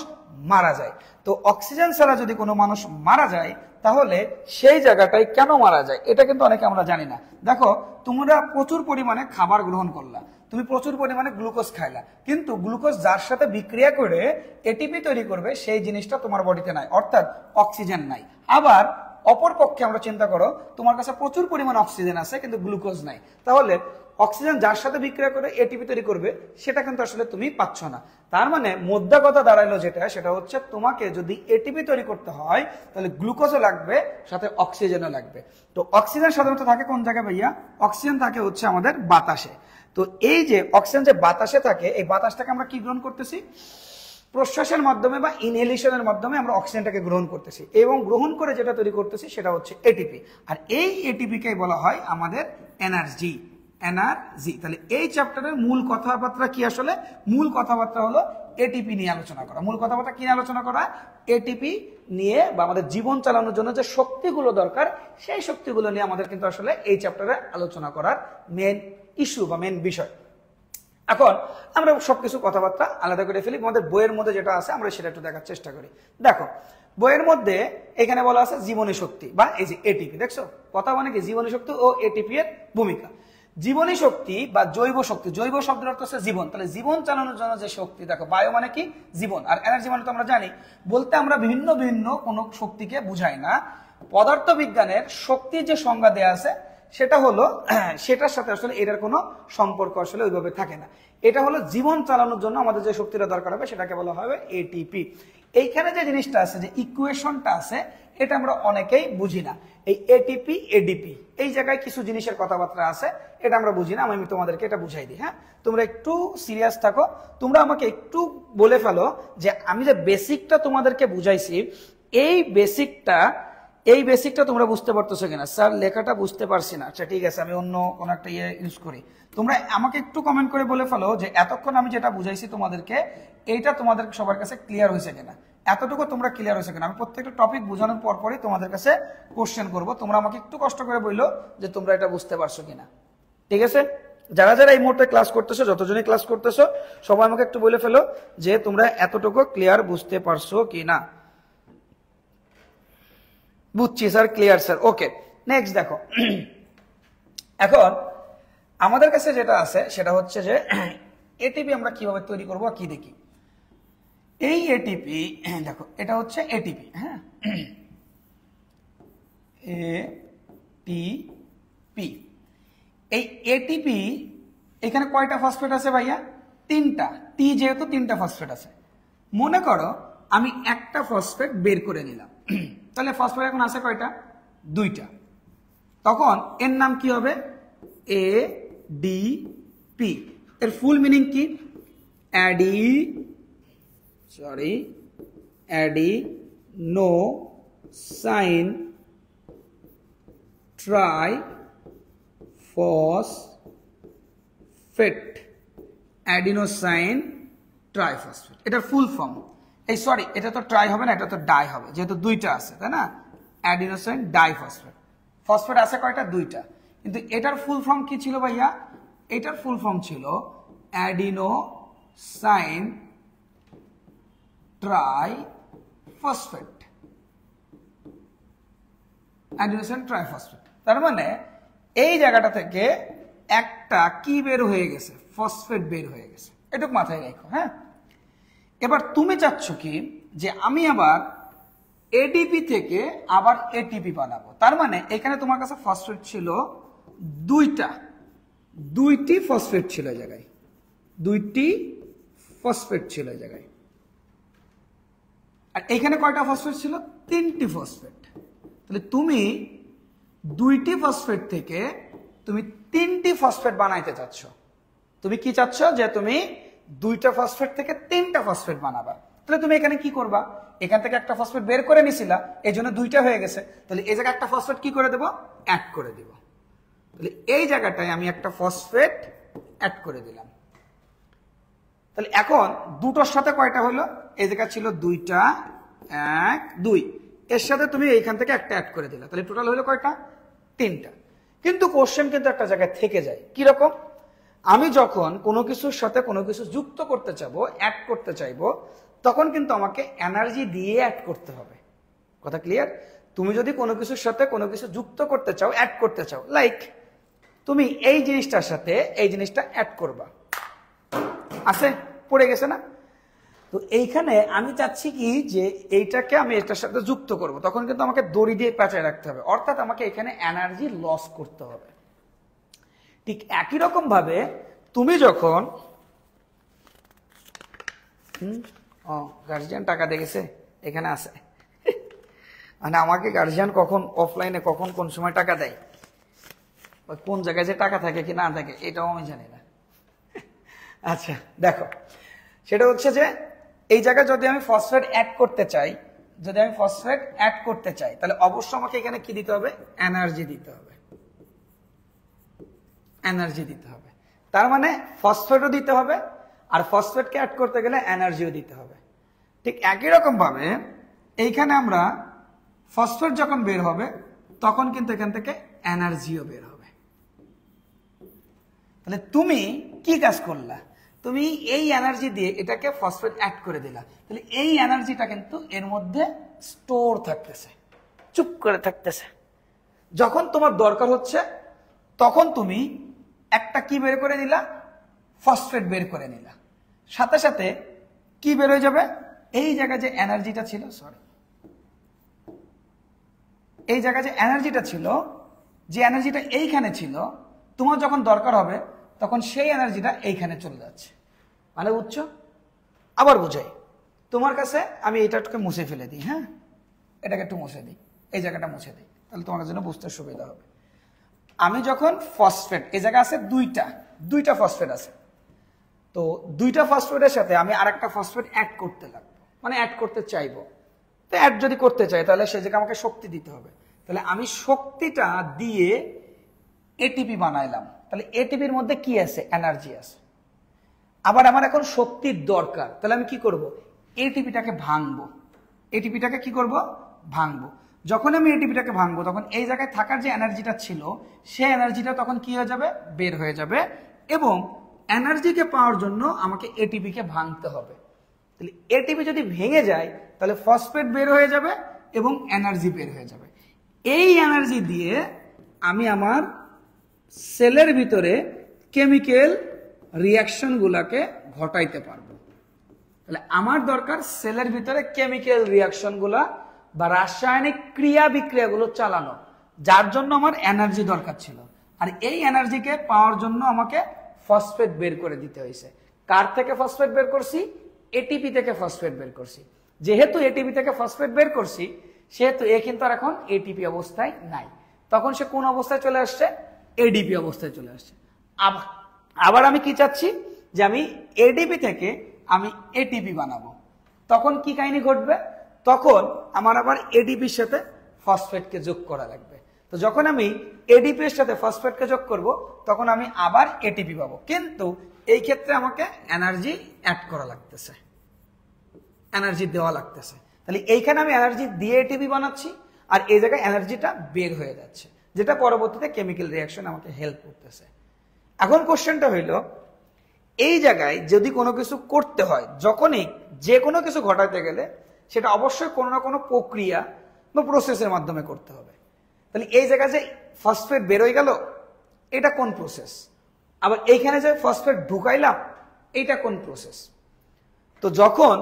মারা যায়। তো অক্সিজেন ছাড়া যদি কোনো মানুষ মারা যায়, তাহলে সেই জায়গাটায় কেন মারা যায় এটা কিন্তু অনেকে আমরা জানি না। দেখো, তোমরা প্রচুর পরিমাণে খাবার গ্রহণ করলা, তুমি প্রচুর পরিমাণে গ্লুকোজ খাইলা, কিন্তু গ্লুকোজ যার সাথে বিক্রিয়া করে এটিপি তৈরি করবে সেই জিনিসটা তোমার বডিতে নাই, অর্থাৎ অক্সিজেন নাই। আবার অপর পক্ষে আমরা চিন্তা করো, তোমার কাছে প্রচুর পরিমাণ অক্সিজেন আছে কিন্তু গ্লুকোজ নাই, তাহলে অক্সিজেন যার সাথে বিক্রিয়া করে এটিপি তৈরি করবে সেটা কিন্তু আসলে তুমি পাচ্ছ না। তার মানে মোদ্দা কথা দাঁড়াইলো যেটা, সেটা হচ্ছে তোমাকে যদি এটিপি তৈরি করতে হয় তাহলে গ্লুকোজও লাগবে, সাথে অক্সিজেনও লাগবে। তো অক্সিজেন সাধারণত থাকে কোন জায়গায় ভাইয়া? অক্সিজেন থাকে হচ্ছে আমাদের বাতাসে। তো এই যে অক্সিজেন যে বাতাসে থাকে, এই বাতাসটাকে আমরা কি গ্রহণ করতেছি? প্রশ্বাসের মাধ্যমে বা ইনহেলেশনের মাধ্যমে আমরা অক্সিজেনটাকে গ্রহণ করতেছি, এবং গ্রহণ করে যেটা তৈরি করতেছি সেটা হচ্ছে এটিপি। আর এই এটিপিকেই বলা হয় আমাদের এনার্জি। এনার্জি। তাহলে এই চ্যাপ্টারের মূল কথাবার্তা কি? আসলে মূল কথাবার্তা হলো এটিপি নিয়ে আলোচনা করা। মূল কথাবার্তা কি নিয়ে আলোচনা করা? এটিপি নিয়ে, বা আমাদের জীবন চালানোর জন্য যে শক্তিগুলো দরকার সেই শক্তিগুলো নিয়ে আমাদের কিন্তু আসলে এই চ্যাপ্টারে আলোচনা করার মেন ইস্যু বা মেন বিষয়। এখন আমরা সবকিছু কথাবার্তা আলাদা করে ফেলি, আমাদের বইয়ের মধ্যে যেটা আছে আমরা সেটা একটু দেখার চেষ্টা করি। দেখো, বইয়ের মধ্যে এখানে বলা আছে জীবনী শক্তি বা এই যে এটিপি। দেখছো, কথা মানে কি? জীবনী শক্তি ও এটিপি এর ভূমিকা। জীবনী শক্তি বা জৈব শক্তি, জৈব শব্দের অর্থ হচ্ছে জীবন। তাহলে জীবন চালানোর জন্য যে শক্তি, দেখো বায়ো মানে কি? জীবন। আর এনার্জি মানে তো আমরা জানি, বলতে আমরা ভিন্ন ভিন্ন কোনো শক্তিকে বুঝাই না। পদার্থ বিজ্ঞানের শক্তির যে সংজ্ঞা দেয়া আছে সেটা হলো, সেটার সাথে আসলে এটার কোনো সম্পর্ক আসলে ওইভাবে থাকে না। এটা হলো জীবন চালানোর জন্য আমাদের যে শক্তিটা দরকার হবে সেটাকে বলা হবে এটিপি। এইখানে যে জিনিসটা আছে, যে ইকুয়েশনটা আছে, এটা আমরা অনেকেই বুঝি না। এই এটিপি এডিপি এই জায়গায় কিছু জিনিসের কথাবার্তা আছে, এটা আমরা বুঝি না। আমি তোমাদেরকে এটা বুঝাই দিই। হ্যাঁ, তোমরা একটু সিরিয়াস থাকো, তোমরা আমাকে একটু বলে ফেলো যে আমি যে বেসিকটা তোমাদেরকে বুঝাইছি, এই বেসিকটা তোমরা বুঝতে পারতেছো কিনা? স্যার লেখাটা বুঝতে পারছি না। আচ্ছা ঠিক আছে, আমি অন্য কোনো একটা ইউজ করি। তোমরা আমাকে একটু কমেন্ট করে বলে ফেলো যে এতক্ষণ আমি যেটা বুঝাইছি তোমাদেরকে, এইটা তোমাদের সবার কাছে ক্লিয়ার হয়েছে কিনা, এতটুকু তোমরা ক্লিয়ার হয়েছে কিনা। আমি প্রত্যেকটা টপিক বোঝানোর পরপরই তোমাদের কাছে কোশ্চেন করব, তোমরা আমাকে একটু কষ্ট করে বললো যে তোমরা এটা বুঝতে পারছো কিনা। ঠিক আছে? যারা যারা এই মুহূর্তে ক্লাস করতেছো, যতজনই ক্লাস করতেছো, সবাই আমাকে একটু বলে ফেলো যে তোমরা এতটুকু ক্লিয়ার বুঝতে পারছো কিনা। বুঝছি স্যার, ক্লিয়ার স্যার, ওকে। নেক্সট দেখো, এখন আমাদের কাছে যেটা আছে সেটা হচ্ছে যে এটিপি আমরা কিভাবে তৈরি করব কি দেখি। এই এটিপি, দেখো এটা হচ্ছে এটিপি। হ্যাঁ, এটিপি। এই এটিপি এখানে কয়টা ফসফেট আছে ভাইয়া? তিনটা। টি যেহেতু তিনটা ফসফেট আছে, মনে করো আমি একটা ফসফেট বের করে নিলাম, তাহলে ফসফেট এখন আছে কয়টা? দুইটা। তখন এর নাম কি হবে? এডিপি। এর ফুল মিনিং কি? Adenosine triphosphate. অ্যাডিনোসাইন ট্রাইফসফেট এটার ফুল ফর্ম। এই সরি, এটা তো ট্রাই হবে না, এটা তো ডাই হবে, যেহেতু দুইটা আছে, তাই না? Adenosine diphosphate. ফসফেট আছে কয়টা? দুইটা। কিন্তু এটার ফুল ফর্ম কি ছিল ভাইয়া? এটার ফুল ফর্ম ছিল অ্যাডিনোসাইন ট্রাইফসফেট। Adenosine triphosphate. তার মানে এই জায়গাটা থেকে একটা কি বের হয়ে গেছে, ফসফেট বের হয়ে গেছে, এটুকু মাথায় রেখো। হ্যাঁ, এবার তুমি চাচ্ছ কি যে আমি আবার এডিপি থেকে আবার এটিপি বানাবো। তার মানে এখানে তোমার কাছে ফসফেট ছিল দুইটি ফসফেট ছিল এই জায়গায়, দুইটি ফসফেট ছিল এই জায়গায়। আর এখানে কয়টা ফসফেট ছিল? 3টি ফসফেট। তাহলে তুমি 2টি ফসফেট থেকে তুমি 3টি ফসফেট বানাইতে চাচ্ছ। তুমি কি চাচ্ছ? যে তুমি 2টা ফসফেট থেকে 3টা ফসফেট বানাবা। তাহলে তুমি এখানে কি করবা? এখান থেকে একটা ফসফেট বের করে নিছিলা, এই জন্য 2টা হয়ে গেছে। তাহলে এই জায়গায় একটা ফসফেট কি করে দেব? অ্যাড করে দিব। তাহলে এই জায়গাটায় আমি একটা ফসফেট অ্যাড করে দিলাম। তাহলে এখন দুটোর সাথে কয়টা হলো? এই জায়গা ছিল 2টা, 1 2, এর সাথে তুমি এইখান থেকে একটা অ্যাড করে দিলা, তাহলে টোটাল হলো কয়টা? 3টা। কিন্তু কোশ্চেন কিন্তু একটা জায়গায় থেকে যায়, কি রকম? আমি যখন কোনো কিছুর সাথে কোনো কিছু যুক্ত করতে চাইবো, অ্যাড করতে চাইবো, তখন কিন্তু আমাকে এনার্জি দিয়ে অ্যাড করতে হবে। কথা ক্লিয়ার? তুমি যদি কোনো কিছুর সাথে কোনো কিছু যুক্ত করতে চাও, অ্যাড করতে চাও, লাইক তুমি এই জিনিসটার সাথে এই জিনিসটা অ্যাড করবা, আছে পড়ে গেছে না? তো এইখানে আমি চাচ্ছি কি যে এইটাকে আমি এটার সাথে যুক্ত করব, তখন কিন্তু আমাকে দড়ি দিয়ে পেঁচায় রাখতে হবে, অর্থাৎ আমাকে এখানে এনার্জি লস করতে হবে। ঠিক একই রকম ভাবে তুমি যখন গার্জিয়ান টাকা দেখেছে এখানে আছে, মানে আমাকে গার্জিয়ান কখন অফলাইনে কখন কোন সময় টাকা দেয়, কোন জায়গায় যে টাকা থাকে কি না থাকে এটাও আমি জানি না। আচ্ছা দেখো, সেটা হচ্ছে যে এই জায়গায় যদি আমি ফসফেট অ্যাড করতে চাই, তাহলে অবশ্যই আমাকে এখানে কি দিতে হবে? এনার্জি দিতে হবে। তার মানে ফসফেটও দিতে হবে, আর ফসফেটকে অ্যাড করতে গেলে এনার্জিও দিতে হবে। ঠিক একই রকম ভাবে এইখানে আমরা ফসফেট যখন বের হবে তখন কিন্তু এখান থেকে এনার্জিও বের হবে। তাহলে তুমি কি কাজ করলা? তুমি এই এনার্জি দিয়ে এটাকে ফসফেট অ্যাড করে দিলা, তাহলে এই এনার্জিটা কিন্তু এর মধ্যে স্টোর থাকতেছে, চুপ করে থাকতেছে। যখন তোমার দরকার হচ্ছে তখন তুমি একটা কি বের করে নিলা? ফসফেট বের করে নিলা, সাথে সাথে কি বের হয়ে যাবে? এই জায়গায় যে এনার্জিটা ছিল, এই জায়গায় যে এনার্জিটা ছিল, যে এনার্জিটা এইখানে ছিল, তোমার যখন দরকার হবে তখন সেই এনার্জিটা এইখানে চলে যাচ্ছে। মানে বুঝছো? আবার বুঝাই, তোমার কাছে আমি এইটাকে মুছে ফেলে দিই, হ্যাঁ এটাকে একটু মুছে দিই, এই জায়গাটা মুছে দিই, তাহলে তোমার জন্য বুঝতে সুবিধা হবে। আমি যখন ফসফেট, এই জায়গা আছে দুইটা ফসফেট আছে, তো 2টা ফসফেটের সাথে আমি আরেকটা ফসফেট অ্যাড করতে লাগবো, মানে অ্যাড করতে চাইবো। তো অ্যাড যদি করতে চাই তাহলে সেই জায়গায় আমাকে শক্তি দিতে হবে, তাহলে আমি শক্তিটা দিয়ে এটিপি বানাইলাম। তাহলে এটিপির মধ্যে কি আছে? এনার্জি আছে। আবার আমার এখন শক্তির দরকার, তাহলে আমি কি করব? এটিপিটাকে ভাঙবো। এটিপিটাকে কি করব? ভাঙবো। যখন আমি এটিপিটাকে ভাঙবো তখন এই জায়গায় থাকার যে এনার্জিটা ছিল সেই এনার্জিটা তখন কি হয়ে যাবে? বের হয়ে যাবে। এবং এনার্জিকে পাওয়ার জন্য আমাকে এটিপিকে ভাঙতে হবে। তাহলে এটিপি যদি ভেঙে যায় তাহলে ফসফেট বের হয়ে যাবে এবং এনার্জি বের হয়ে যাবে। এই এনার্জি দিয়ে আমি আমার সেলের ভিতরে কেমিক্যাল রিয়াকশনগুলোকে ঘটাইতে পারবো। তাহলে আমার দরকার সেলের ভিতরে কেমিক্যাল রিয়াকশনগুলো বা রাসায়নিক ক্রিয়া বিক্রিয়াগুলো চালানো, যার জন্য আমার এনার্জি দরকার ছিল। আর এই এনার্জিকে পাওয়ার জন্য আমাকে ফসফেট বের করে দিতে হয়েছে। কার থেকে ফসফেট বের করছি? এটিপি থেকে ফসফেট বের করছি। যেহেতু এটিপি থেকে ফসফেট বের করছি সেহেতু এ কিন্তু আর এখন এটিপি অবস্থায় নাই, তখন সে কোন অবস্থায় চলে আসছে? এডিপি অবস্থায় চলে আসছে। আবার আমি কি চাচ্ছি? যে আমি এডিপি থেকে আমি এটিপি বানাবো, তখন কি কাহিনী ঘটবে? তখন আমার আবার এডিপির সাথে ফসফেটকে যোগ করা লাগবে। তো যখন আমি এডিপির সাথে ফসফেটকে যোগ করব তখন আমি আবার এটিপি পাবো, কিন্তু এই ক্ষেত্রে আমাকে এনার্জি অ্যাড করা লাগতেছে, এনার্জি দেওয়া লাগতেছে। তাহলে এইখানে আমি এনার্জি দিয়ে এটিপি বানাচ্ছি আর এই জায়গায় এনার্জিটা বের হয়ে যাচ্ছে, যেটা পরবর্তীতে কেমিক্যাল রিয়াকশন আমাকে হেল্প করতেছে। এখন কোশ্চেনটা হইল, এই জায়গায় যদি কোনো কিছু করতে হয়, যখনই যে কোনো কিছু ঘটাতে গেলে সেটা অবশ্যই কোনো না কোনো প্রক্রিয়া বা প্রসেসের মাধ্যমে করতে হবে। তাহলে এই জায়গায় যে ফসফেট বের হয়ে গেল, এটা কোন প্রসেস? আবার এইখানে যে ফসফেট ঢুকাইলাম, এইটা কোন প্রসেস? তো যখন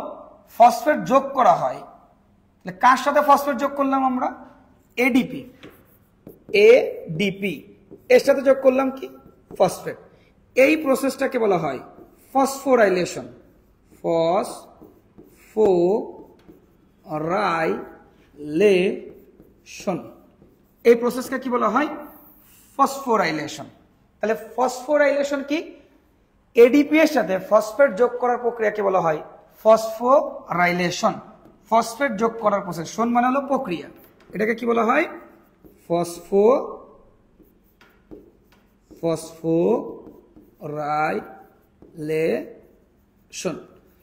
ফসফেট যোগ করা হয়, কার সাথে ফসফেট যোগ করলাম আমরা? এডিপি। এডিপি এর সাথে যোগ করলাম কি? ফসফেট। এই প্রসেসটাকে বলা হয় ফসফোরাইলেশন। ফসফোরাইলেশন, এই প্রসেসকে কি বলা হয়? ফসফোরাইলেশন। তাহলে ফসফোরাইলেশন কি? এডিপি এর সাথে ফসফেট যোগ করার প্রক্রিয়াকে বলা হয় ফসফোরাইলেশন। ফসফেট যোগ করার প্রসেস, শোন মানে হলো প্রক্রিয়া, এটাকে কি বলা হয়? ফসফোরাইলেশন।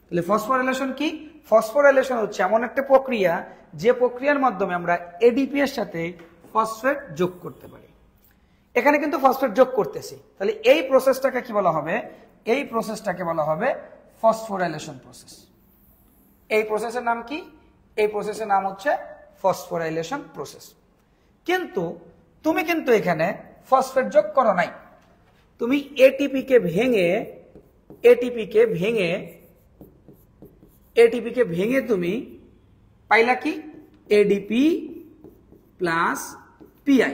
তাহলে ফসফোরাইলেশন কি? ফসফোরাইলেশন হচ্ছে এমন একটা প্রক্রিয়া যে প্রক্রিয়ার মাধ্যমে আমরা এডিপি এর সাথে ফসফেট যোগ করতে পারি। এখানে কিন্তু ফসফেট যোগ করতেছি, তাহলে এই প্রসেসটাকে কি বলা হবে? এই প্রসেসটাকে বলা হবে ফসফোরাইলেশন প্রসেস। এই প্রসেসের নাম কি? এই প্রসেসের নাম হচ্ছে ফসফোরাইলেশন প্রসেস। কিন্তু তুমি কিন্তু এখানে ফসফেট যোগ করো নাই, তুমি এটিপিকে ভেঙে তুমি পাইলা কি? ADP plus PI.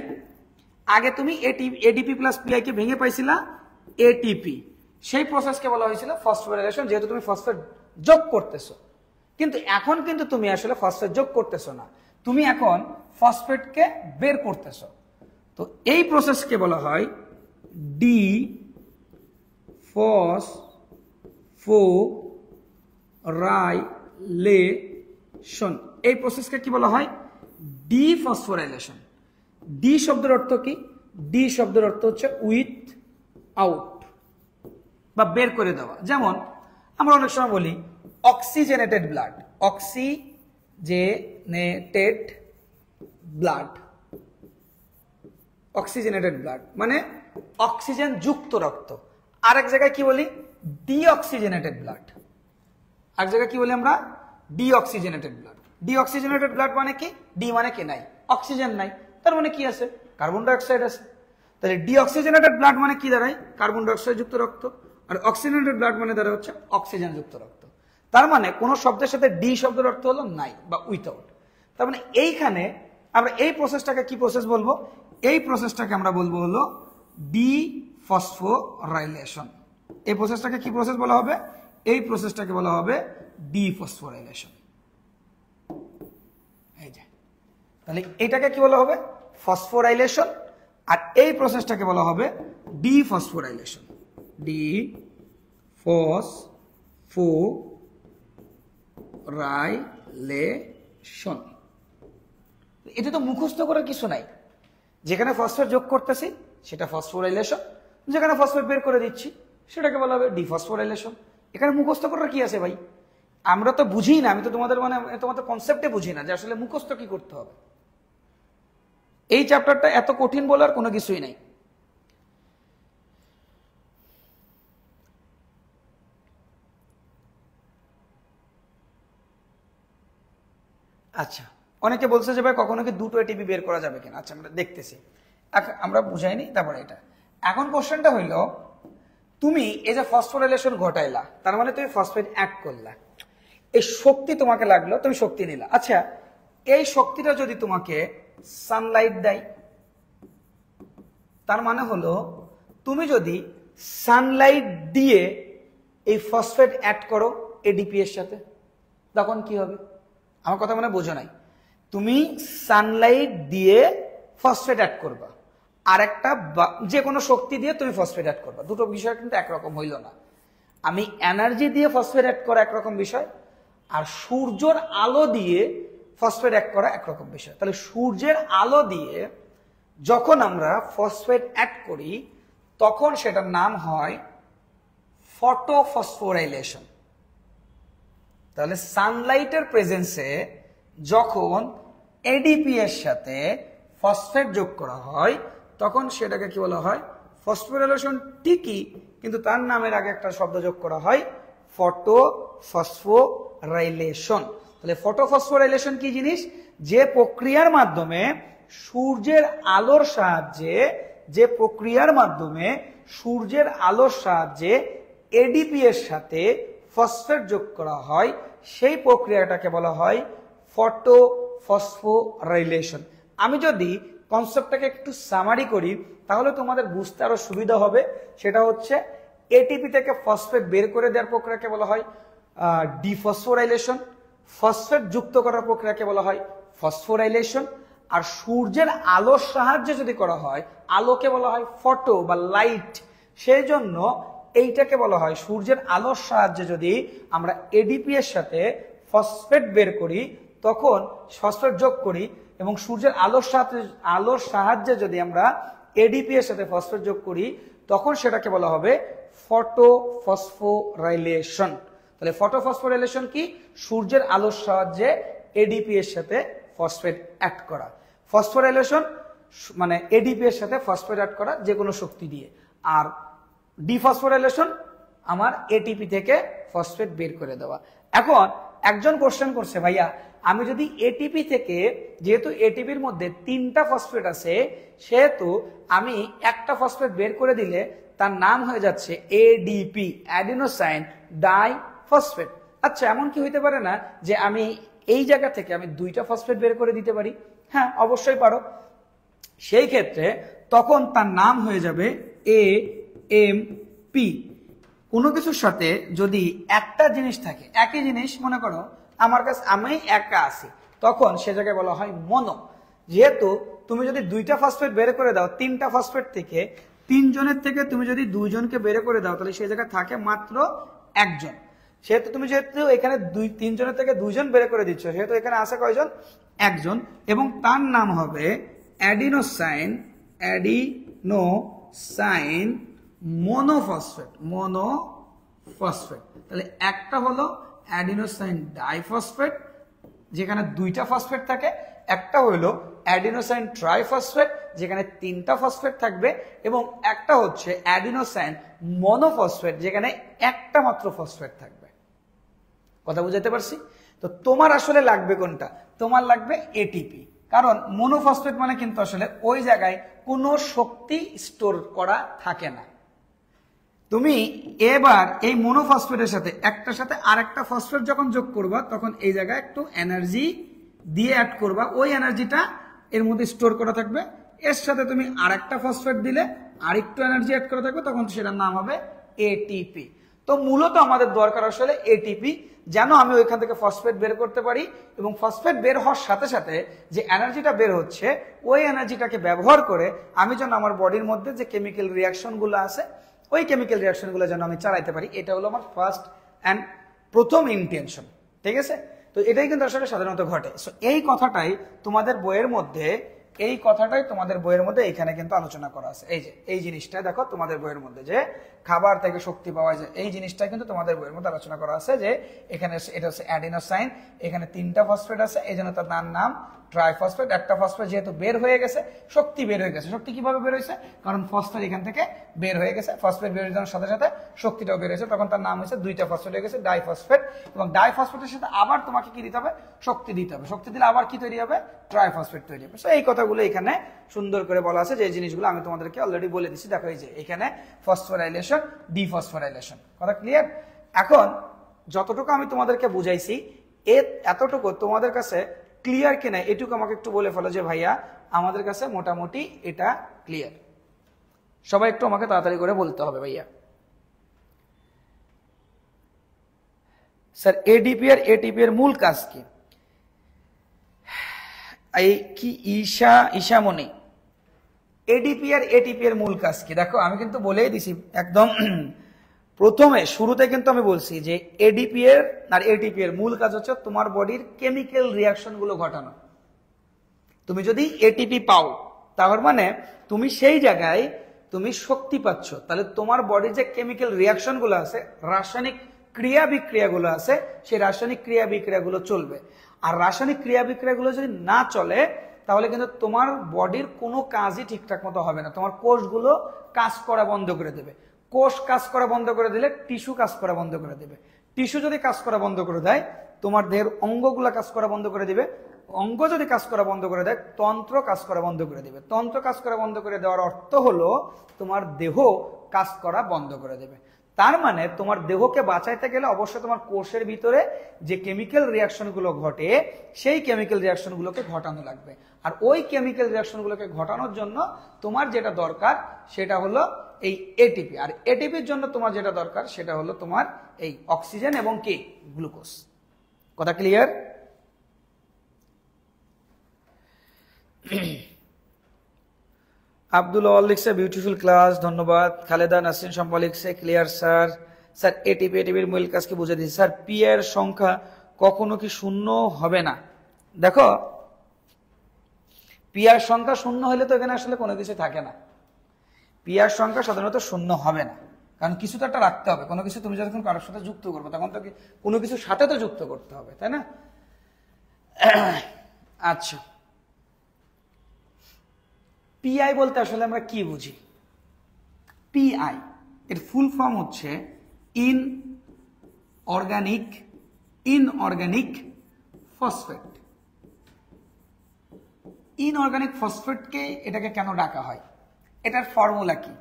আগে তুমি এডিপি প্লাস পিআই কে ভেঙে পাইছিলা এটিপি, সেই প্রসেসকে বলা হয়েছিল ফসফোরাইলেশন, যেহেতু তুমি ফসফেট যোগ করতেছো। কিন্তু এখন কিন্তু তুমি আসলে ফসফেট যোগ করতেছো না, তুমি এখন ফসফেটকে বের করতেছো। তো এই প্রসেসকে বলা হয় ডি ফসফোরাইলেশন। এই প্রসেসকে কি বলা হয়? D phosphorylation. ডি শব্দের অর্থ কি? ডি শব্দের অর্থ হচ্ছে উইথ আউট বা বের করে দেওয়া। যেমন আমরা অনেক সময় বলি oxygenated blood, oxygenated blood, oxygenated blood মানে অক্সিজেন যুক্ত রক্ত। আরেক জায়গায় কি বলি? Deoxygenated blood. আরেক জায়গায় কি বলি আমরা? Deoxygenated blood. ডিঅক্সিজেনেটেড ব্লাড মানে কি? ডি মানে কি? নাই, অক্সিজেন নাই, তার মানে কি আছে? কার্বন ডাইঅক্সাইড আছে। তাহলে ডিঅক্সিজেনেটেড ব্লাড মানে কি দাঁড়ায়? কার্বন ডাইঅক্সাইড যুক্ত রক্ত। আর অক্সিজেনেটেড ব্লাড মানে দাঁড়ায় হচ্ছে অক্সিজেন যুক্ত রক্ত। তার মানে কোন শব্দের সাথে ডি শব্দের অর্থ হলো নাই বা উইথাউট। তার মানে এইখানে আমরা এই প্রসেসটাকে কি প্রসেস বলবো? এই প্রসেসটাকে আমরা বলবো হলো ডি ফসফোরাইলেশন। এই প্রসেসটাকে কি প্রসেস বলা হবে? এই প্রসেসটাকে বলা হবে ডি ফসফোরাইলেশন। এই যে, তাহলে এটাকে কি বলা হবে? ফসফোরাইলেশন। আর এই প্রসেসটাকে বলা হবে ডি ফসফোরাইলেশন। D phosphorylation. এটা তো মুখস্থ করার কিছু নাই। যেখানে ফসফেট যোগ করতেছি সেটা ফসফোরাইলেশন, যেখানে ফসফেট বের করে দিচ্ছি সেটাকে বলা হবে ডিফসফোরাইলেশন। এখানে মুখস্থ করার কি আছে ভাই? আমরা তো বুঝি না, আমি তো তোমাদের কনসেপ্টে বুঝি না যে আসলে মুখস্থ কি করতে হবে। এই চ্যাপ্টারটা এত কঠিন বলার কোনো কিছুই নাই। আচ্ছা, অনেকে বলছে যে ভাই কখনো কি দুটো এটিপি বের করা যাবে কিনা? আচ্ছা, আমরা দেখতেছি, আমরা বুঝাইনি। তারপরে এটা এখন কোশ্চেনটা হইল, তুমি এই যে ফসফোরাইলেশন ঘটাইলা, তার মানে তুমি ফসফেট অ্যাড করলা, এই শক্তি তোমাকে লাগলো, তুমি শক্তি নিলা। আচ্ছা, এই শক্তিটা যদি তোমাকে সানলাইট দেয়, তার মানে হলো তুমি যদি সানলাইট দিয়ে এই ফসফেট অ্যাড করো এডিপি এর সাথে, তখন কি হবে? আমার কথা মানে বোঝো নাই। তুমি সানলাইট দিয়ে ফসফেট অ্যাড করবা, আর একটা যে কোনো শক্তি দিয়ে তুমি ফসফেট অ্যাড করবা, দুটো বিষয় কিন্তু একরকম হইল না। আমি এনার্জি দিয়ে ফসফেট অ্যাড করা একরকম বিষয়, আর সূর্যের আলো দিয়ে ফসফেট অ্যাড করা একরকম বিষয়। তাহলে সূর্যের আলো দিয়ে যখন আমরা ফসফেট অ্যাড করি তখন সেটার নাম হয় ফটোফসফোরাইলেশন। তাহলে সানলাইটের প্রেজেন্সে যখন এডিপি এর সাথে ফসফেট যোগ করা হয় তখন সেটাকে কি বলা হয়? ফসফোরাইলেশন। ঠিকই, কিন্তু তার নামের আগে একটা শব্দ যোগ করা হয় ফটোফসফোরাইলেশন। তাহলে ফটোফসফোরাইলেশন কি জিনিস? যে প্রক্রিয়ার মাধ্যমে সূর্যের আলোর সাহায্যে, যে প্রক্রিয়ার মাধ্যমে সূর্যের আলোর সাহায্যে এডিপি এর সাথে ফসফেট যোগ করা হয়, সেই প্রক্রিয়াটাকে বলা হয় ফটো ফসফোরাইলেশন। আমি যদি কনসেপ্টটাকে একটু সামারি করি তাহলে তোমাদের বুঝতে আরো সুবিধা হবে। সেটা হচ্ছে এটিপি থেকে ফসফেট বের করে দেওয়ার প্রক্রিয়াকে বলা হয় ডিফসফোরাইলেশন, ফসফেট যুক্ত করার প্রক্রিয়াকে বলা হয় ফসফোরাইলেশন, আর সূর্যের আলোর সাহায্যে যদি করা হয়, আলোকে বলা হয় ফটো বা লাইট। সেই জন্য এইটাকে বলা হয় সূর্যের আলোর সাহায্যে যদি আমরা এডিপি এর সাথে ফসফেট বের করি, তখন ফসফেট যোগ করি এবং সূর্যের আলোর সাহায্যে যদি আমরা এডিপি এর সাথে ফসফেট যোগ করি, তখন সেটাকে বলা হবে ফটো ফসফোরাইলেশন। তাহলে ফটো ফসফোরাইলেশন কি? সূর্যের আলোর সাহায্যে এডিপি এর সাথে ফসফেট অ্যাড করা। ফসফোরাইলেশন মানে এডিপি এর সাথে ফসফেট অ্যাড করা যে কোনো শক্তি দিয়ে। আর ডিফসফোরাইলেশন আমার এটিপি থেকে ফসফেট বের করে দেওয়া। এখন একজন কোশ্চেন করছে, ভাইয়া আমি যদি এটিপি থেকে, যেহেতু এটিপির মধ্যে 3টা ফসফেট আছে, সেহেতু আমি একটা ফসফেট বের করে দিলে তার নাম হয়ে যাচ্ছে এডিপি, অ্যাডিনোসাইন ডাইফসফেট। আচ্ছা, এমন কি হইতে পারে না যে আমি এই জায়গা থেকে আমি 2টা ফসফেট বের করে দিতে পারি? হ্যাঁ, অবশ্যই পারো। সেই ক্ষেত্রে তখন তার নাম হয়ে যাবে এএমপি। কোনো কিছুর সাথে যদি একটা জিনিস থাকে, একই জিনিস মনে করো আমার কাছে, আমি একা আছি, তখন সে জায়গায় বলা হয় মনো। যেহেতু তুমি যদি 2টা ফসফেট বের করে দাও 3টা ফসফেট থেকে, 3 জনের থেকে তুমি যদি 2 জনকে বের করে দাও, তাহলে সেই জায়গায় থাকে মাত্র 1 জন। সেহেতু তুমি যেহেতু এখানে 3 জনের থেকে 2 জন বের করে দিচ্ছ, সেহেতু এখানে আছে কয়জন? 1 জন, এবং তার নাম হবে অ্যাডিনোসাইন, অ্যাডিনোসাইন মোনোফসফেট, মোনোফসফেট। তাহলে একটা হলো অ্যাডিনোসাইন ডাইফসফেট যেখানে 2টা ফসফেট থাকে, একটা হলো অ্যাডিনোসাইন ট্রাইফসফেট যেখানে 3টা ফসফেট থাকবে, এবং একটা হচ্ছে অ্যাডিনোসাইন মনোফসফেট যেখানে একটা মাত্র ফসফেট থাকবে। কথা বুঝাতে পারছি? তো তোমার আসলে লাগবে কোনটা? তোমার লাগবে এটিপি, কারণ মোনোফসফেট মানে কিন্তু আসলে ওই জায়গায় কোনো শক্তি স্টোর করা থাকে না। তুমি এবার এই মোনোফসফেটের সাথে একটার সাথে আরেকটা ফসফেট যখন যোগ করবা, তখন এই জায়গায় একটু এনার্জি দিয়ে অ্যাড করবা, ওই এনার্জিটা এর মধ্যে স্টোর করা থাকবে। এর সাথে তুমি আরেকটা ফসফেট দিলে আরেকটু এনার্জি অ্যাড করা থাকবে, তখন সেটার নাম হবে এটিপি। তো মূলত আমাদের দরকার আসলে এটিপি, যেন আমি ওইখান থেকে ফসফেট বের করতে পারি, এবং ফসফেট বের হওয়ার সাথে সাথে যে এনার্জিটা বের হচ্ছে, ওই এনার্জিটাকে ব্যবহার করে আমি যেন আমার বডির মধ্যে যে কেমিক্যাল রিয়াকশনগুলো আছে, ওই কেমিক্যাল রিয়াকশনগুলো যেন আমি চালাইতে পারি। এটা হলো আমার ফার্স্ট অ্যান্ড প্রথম ইন্টেনশন। ঠিক আছে? তো এটাই কিন্তু আসলে সাধারণত ঘটে। সো এই কথাটাই তোমাদের বইয়ের মধ্যে, এখানে কিন্তু আলোচনা করা আছে। এই যে এই জিনিসটা দেখো তোমাদের বইয়ের মধ্যে, যে খাবার থেকে শক্তি পাওয়া যায়, এই জিনিসটা কিন্তু তোমাদের বইয়ের মধ্যে আলোচনা করা আছে। যে এখানে এটা হচ্ছে অ্যাডিনোসাইন, এখানে 3টা ফসফেট আছে, এই জন্য তার নাম ট্রাইফসফেট। একটা ফসফেট যেহেতু বের হয়ে গেছে, শক্তি বের হয়ে গেছে। শক্তি কিভাবে বের হয়েছে? কারণ ফসফেট এখান থেকে বের হয়ে গেছে, ফসফেট বের হয়ে যাওয়ার সাথে সাথে শক্তিটাও বের হয়েছে, তখন তার নাম হয়েছে 2টা ফসফেট হয়ে গেছে ডাইফসফেট। এবং ডাইফসফেটের সাথে আবার তোমাকে কি দিতে হবে? শক্তি দিতে হবে। শক্তি দিলে আবার কি তৈরি হবে? ট্রাইফসফেট তৈরি হবে। সো এই কথাগুলো এখানে সুন্দর করে বলা আছে, যে এই জিনিসগুলো আমি তোমাদেরকে অলরেডি বলে দিচ্ছি। দেখো এই যে এখানে ফসফোরাইলেশন, ডিফসফোরাইলেশন, কথা ক্লিয়ার? এখন যতটুকু আমি তোমাদেরকে বুঝাইছি, এতটুকু তোমাদের কাছে ক্লিয়ার কিনা এটুকু আমাকে একটু বলে ফেলো, যে ভাইয়া আমাদের কাছে মোটামুটি এটা ক্লিয়ার। সবাই একটু আমাকে তাড়াতাড়ি করে বলতে হবে ভাইয়া। স্যার এডিপি আর এটিপি এর মূল কাজ কি? এই কি ঈশামণি, এডিপি আর এটিপি এর মূল কাজ কি? দেখো আমি কিন্তু বলেই দিছি একদম প্রথমে, শুরুতে কিন্তু আমি বলছি যে এডিপি এর আর এটিপি এর মূল কাজ হচ্ছে তোমার বডির কেমিক্যাল রিয়াকশন গুলো ঘটানো। তুমি যদি এটিপি পাও, তার মানে তুমি সেই জায়গায় তুমি শক্তি পাচ্ছ, তাহলে তোমার বডির যে কেমিক্যাল রিয়াকশন গুলো আছে, রাসায়নিক ক্রিয়া বিক্রিয়াগুলো আছে, সেই রাসায়নিক ক্রিয়া বিক্রিয়াগুলো চলবে। আর রাসায়নিক ক্রিয়া বিক্রিয়াগুলো যদি না চলে, তাহলে কিন্তু তোমার বডির কোনো কাজই ঠিকঠাক মতো হবে না। তোমার কোষগুলো কাজ করা বন্ধ করে দেবে। কোষ কাজ করা বন্ধ করে দিলে টিস্যু কাজ করা বন্ধ করে দেবে। টিস্যু যদি কাজ করা বন্ধ করে দেয়, তোমার দেহের অঙ্গগুলা কাজ করা বন্ধ করে দিবে। অঙ্গ যদি কাজ করা বন্ধ করে দেয়, তন্ত্র কাজ করা বন্ধ করে দিবে। তন্ত্র কাজ করা বন্ধ করে দেওয়ার অর্থ হলো তোমার দেহ কাজ করা বন্ধ করে দেবে। তার মানে তোমার দেহকে বাঁচাইতে গেলে অবশ্যই তোমার কোষের ভিতরে যে কেমিক্যাল রিয়াকশনগুলো ঘটে, সেই কেমিক্যাল রিয়াকশনগুলোকে ঘটানো লাগবে। আর ওই কেমিক্যাল রিয়াকশনগুলোকে ঘটানোর জন্য তোমার যেটা দরকার সেটা হলো এই এটিপি। আর এটিপির জন্য তোমার যেটা দরকার সেটা হলো তোমার এই অক্সিজেন এবং কি গ্লুকোজ। কথা ক্লিয়ার? আব্দুল আওয়াল লিখছে বিউটিফুল ক্লাস, ধন্যবাদ। খালেদা নাসরিন সম্পা লিখছে ক্লিয়ার স্যার। স্যার এটিপির মূল কাজকে বুঝে দিচ্ছি স্যার। পি এর সংখ্যা কখনো কি শূন্য হবে না? দেখো, পি এর সংখ্যা শূন্য হলে তো এখানে আসলে কোনো কিছু থাকে না। পি এর সংখ্যা সাধারণত শূন্য হবে না, কারণ কিছু তো একটা রাখতে হবে। কোনো কিছু তুমি যখন কারোর সাথে যুক্ত করবে তখন তো কোনো কিছুর সাথে তো যুক্ত করতে হবে, তাই না? আচ্ছা, পিআই বলতে আসলে আমরা কি বুঝি? পিআই এর ফুল ফর্ম হচ্ছে ইনঅর্গানিক ফসফেট। ইনঅর্গানিক ফসফেটকে এটাকে কেন ডাকা হয়, এটার ফর্মুলা কি?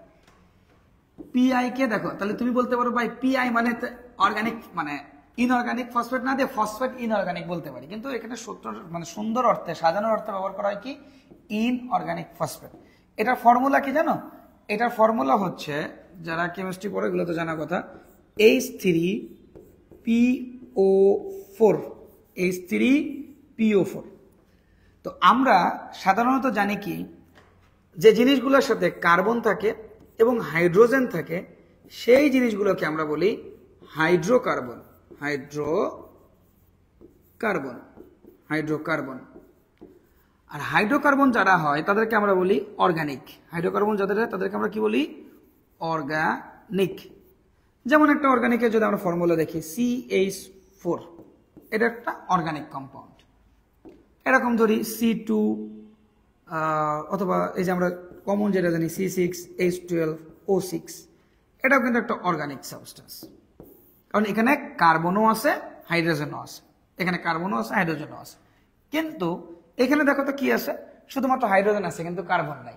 পিআই কে দেখো, তাহলে তুমি বলতে পারো ভাই পিআই মানে অর্গানিক, মানে ইনঅর্গানিক ফসফেট না দিয়ে ফসফেট ইনঅর্গানিক বলতে পারি, কিন্তু এখানে মানে সুন্দর অর্থে, সাজানোর অর্থে ব্যবহার করা হয় কি ইনঅর্গানিক ফসফেট। এটার ফর্মুলা কি জানো? এটার ফর্মুলা হচ্ছে, যারা কেমিস্ট্রি পড়ে এগুলো তো জানা কথা, H3PO4। H3PO4। তো আমরা সাধারণত জানি কি, যে জিনিসগুলোর সাথে কার্বন থাকে এবং হাইড্রোজেন থাকে সেই জিনিসগুলোকে আমরা বলি হাইড্রোকার্বন। হাইড্রোকার্বন। আর হাইড্রোকার্বন যারা হয় তাদেরকে আমরা বলি অর্গানিক। হাইড্রোকার্বন যাদের হয় তাদেরকে আমরা কি বলি? অর্গানিক। যেমন একটা অর্গানিকের যদি আমরা ফর্মুলা দেখি CH4, এটা একটা অর্গানিক কম্পাউন্ড। এরকম ধরি C2, অথবা এই যে আমরা কমন যেটা জানি C6H12O6, এটাও কিন্তু একটা অর্গানিক সাবস্টেন্স, কারণ এখানে কার্বনও আছে হাইড্রোজেনও আছে। এখানে কার্বনও আছে হাইড্রোজেনও আছে, কিন্তু এখানে দেখো তো কি আছে, শুধুমাত্র হাইড্রোজেন আছে কিন্তু কার্বন নাই।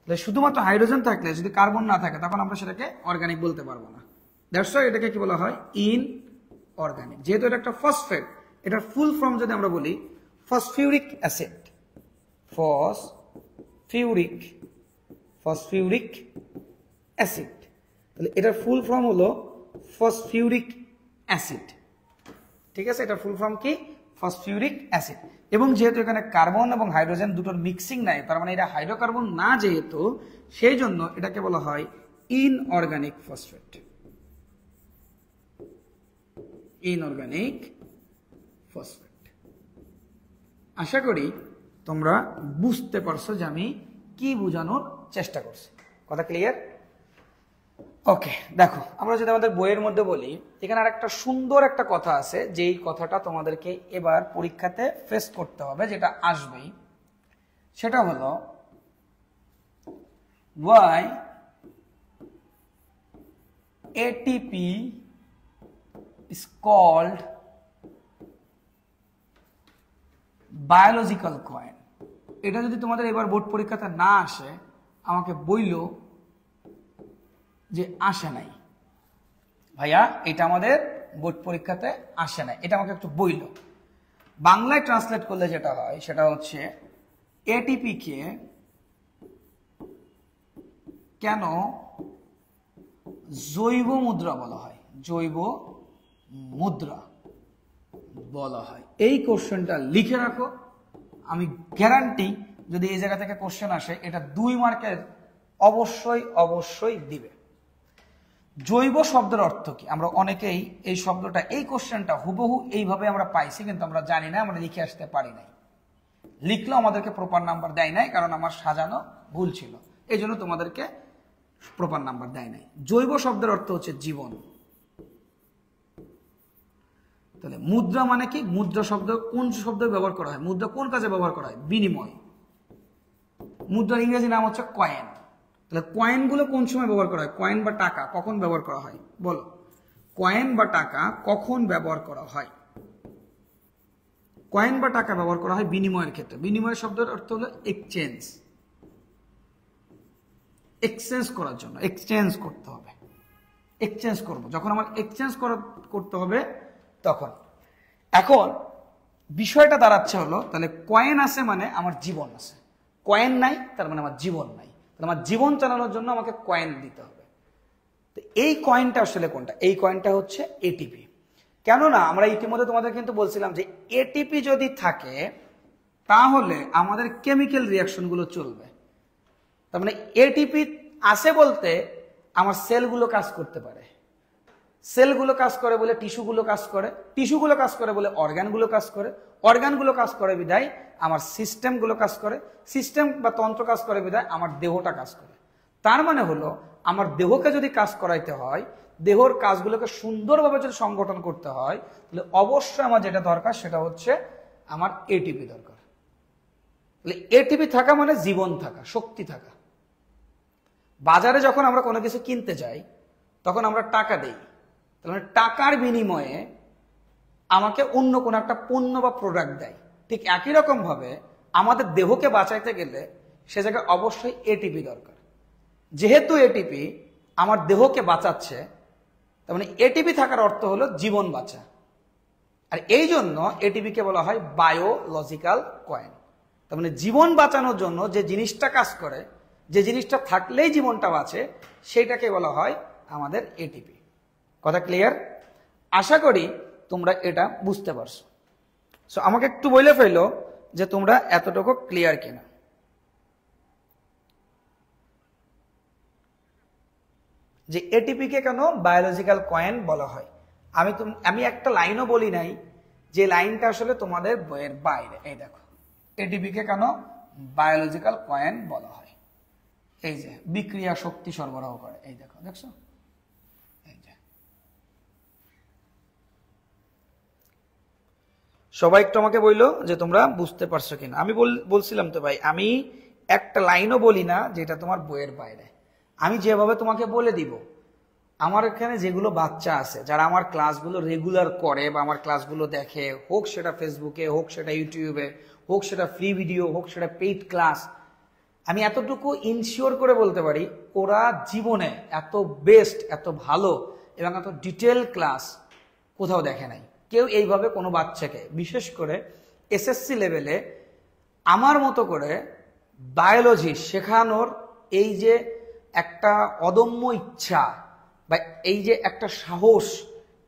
তাহলে শুধুমাত্র হাইড্রোজেন থাকলে, যদি কার্বন না থাকে, তখন আমরা সেটাকে অর্গানিক বলতে পারবো না। দ্যাটস ওয়াই এটাকে কি বলা হয়? ইনঅর্গানিক। যেহেতু এটা একটা ফসফেট, এটার ফুল ফর্ম যদি আমরা বলি ফসফিউরিক অ্যাসিড। ফসফিউরিক অ্যাসিড। তাহলে এটার ফুল ফর্ম হলো ফসফিউরিক অ্যাসিড। ঠিক আছে, এটার ফুল ফর্ম কি? ফসফিউরিক অ্যাসিড। এবং যেহেতু এখানে কার্বন এবং হাইড্রোজেন দুটোর মিক্সিং নাই, তার মানে এটা হাইড্রোকার্বন না, যেহেতু সেই জন্য এটাকে বলা হয় ইনঅর্গানিক ফসফেট। Inorganic phosphate. আশা করি তোমরা বুঝতে পারছো যে আমি কি বোঝানোর চেষ্টা করছি। কথা ক্লিয়ার? ওকে, দেখো, আমরা যদি আমাদের বইয়ের মধ্যে বলি, এখানে আর একটা সুন্দর একটা কথা আছে, যেই কথাটা তোমাদেরকে এবার পরীক্ষাতে ফেস করতে হবে, যেটা আসবেই। সেটা হলো why ATP is called biological coin। এটা যদি তোমাদের এবার বোর্ড পরীক্ষাতে না আসে, আমাকে বইলো যে আসে নাই ভাইয়া, এটা আমাদের বোর্ড পরীক্ষাতে আসে নাই, এটা আমাকে একটু বইলো। বাংলায় ট্রান্সলেট করলে যেটা হয় সেটা হচ্ছে এটিপি কে কেন জৈব মুদ্রা বলা হয়? জৈব মুদ্রা বলা হয়। এই কোশ্চেনটা লিখে রাখো, আমি গ্যারান্টি যদি এই জায়গা থেকে কোশ্চেন আসে, এটা 2 মার্কের অবশ্যই দিবে। জৈব শব্দের অর্থ কি? আমরা অনেকেই এই শব্দটা, এই কোশ্চেনটা হুবহু এইভাবে আমরা পাইছি, কিন্তু আমরা জানি না, আমরা লিখে আসতে পারি নাই। লিখলেও আমাদেরকে প্রপার নাম্বার দেয় নাই, কারণ আমার সাজানো ভুল ছিল, এই জন্য তোমাদেরকে প্রপার নাম্বার দেয় নাই। জৈব শব্দের অর্থ হচ্ছে জীবন। তাহলে মুদ্রা মানে কি? মুদ্রা শব্দ কোন শব্দ ব্যবহার করা হয়? মুদ্রা কোন কাজে ব্যবহার করা হয়? বিনিময়। মুদ্রার ইংরেজি নাম হচ্ছে কয়েন। তাহলে কয়েনগুলো কোন সময় ব্যবহার করা হয়? কয়েন বা টাকা কখন ব্যবহার করা হয় বলো? কয়েন বা টাকা কখন ব্যবহার করা হয়? কয়েন বা টাকা ব্যবহার করা হয় বিনিময়ের ক্ষেত্রে। বিনিময় শব্দের অর্থ হলো এক্সচেঞ্জ, এক্সচেঞ্জ করার জন্য, এক্সচেঞ্জ করতে হবে, এক্সচেঞ্জ করব, যখন আমার এক্সচেঞ্জ করতে হবে তখন। এখন বিষয়টা দাঁড়াচ্ছে হলো, তাহলে কয়েন আছে মানে আমার জীবন আছে, কয়েন নাই তার মানে আমার জীবন নাই, তাহলে আমার জীবন চালানোর জন্য আমাকে কয়েন দিতে হবে। তো এই কয়েনটা আসলে কোনটা? এই কয়েনটা হচ্ছে এটিপি। কেননা আমরা ইতিমধ্যে তোমাদের কিন্তু বলছিলাম যে এটিপি যদি থাকে তাহলে আমাদের কেমিক্যাল রিয়াকশন গুলো চলবে। তার মানে এটিপি আছে বলতে আমার সেলগুলো কাজ করতে পারে, সেলগুলো কাজ করে বলে টিস্যুগুলো কাজ করে, টিস্যুগুলো কাজ করে বলে অর্গানগুলো কাজ করে, অর্গানগুলো কাজ করে বিধায় আমার সিস্টেমগুলো কাজ করে, সিস্টেম বা তন্ত্র কাজ করে বিধায় আমার দেহটা কাজ করে। তার মানে হলো আমার দেহকে যদি কাজ করাইতে হয়, দেহর কাজগুলোকে সুন্দরভাবে যদি সংগঠন করতে হয়, তাহলে অবশ্যই আমার যেটা দরকার সেটা হচ্ছে আমার এটিপি দরকার। তাহলে এটিপি থাকা মানে জীবন থাকা, শক্তি থাকা। বাজারে যখন আমরা কোনো কিছু কিনতে যাই তখন আমরা টাকা দেই, তাহলে টাকার বিনিময়ে আমাকে অন্য কোনো একটা পণ্য বা প্রোডাক্ট দেয়। ঠিক একই রকম ভাবে আমাদের দেহকে বাঁচাইতে গেলে সে জায়গায় অবশ্যই এটিপি দরকার। যেহেতু এটিপি আমার দেহকে বাঁচাচ্ছে, তার মানে এটিপি থাকার অর্থ হলো জীবন বাঁচা। আর এই জন্য এটিপিকে বলা হয় বায়োলজিক্যাল কয়েন। তার মানে জীবন বাঁচানোর জন্য যে জিনিসটা কাজ করে, যে জিনিসটা থাকলেই জীবনটা বাঁচে, সেইটাকে বলা হয় আমাদের এটিপি। কথা ক্লিয়ার? আশা করি তোমরা এটা বুঝতে পারছো। সো আমাকে একটু বলে ফেলো যে তোমরা এতটুকু ক্লিয়ার কিনা। যে এটিপিকে কেন বায়োলজিক্যাল কয়েন বলা হয়? আমি একটা লাইনও বলি নাই, যে লাইনটা আসলে তোমাদের বইয়ের বাইরে। এই দেখো, এটিপিকে কেন বায়োলজিক্যাল কয়েন বলা হয়। এই যে বিক্রিয়া শক্তি সরবরাহ করে, এই দেখো, দেখছো? এই যে সবাই একটু আমাকে বললো যে তোমরা বুঝতে পারছো কিনা। আমি বলছিলাম তো ভাই, আমি একটা লাইনও বলি না যেটা তোমার বইয়ের বাইরে। আমি যেভাবে তোমাকে বলে দিব, আমার এখানে যেগুলো বাচ্চা আছে যারা আমার ক্লাসগুলো রেগুলার করে বা আমার ক্লাসগুলো দেখে, হোক সেটা ফেসবুকে, হোক সেটা ইউটিউবে, হোক সেটা ফ্রি ভিডিও, হোক সেটা পেইড ক্লাস, আমি এতটুকু ইনশিওর করে বলতে পারি ওরা জীবনে এত বেস্ট, এত ভালো এবং এত ডিটেল ক্লাস কোথাও দেখে নাই। কেউ এইভাবে কোনো বাচ্চাকে, বিশেষ করে এসএসসি লেভেলে আমার মতো করে বায়োলজি শেখানোর এই যে একটা অদম্য ইচ্ছা বা এই যে একটা সাহস,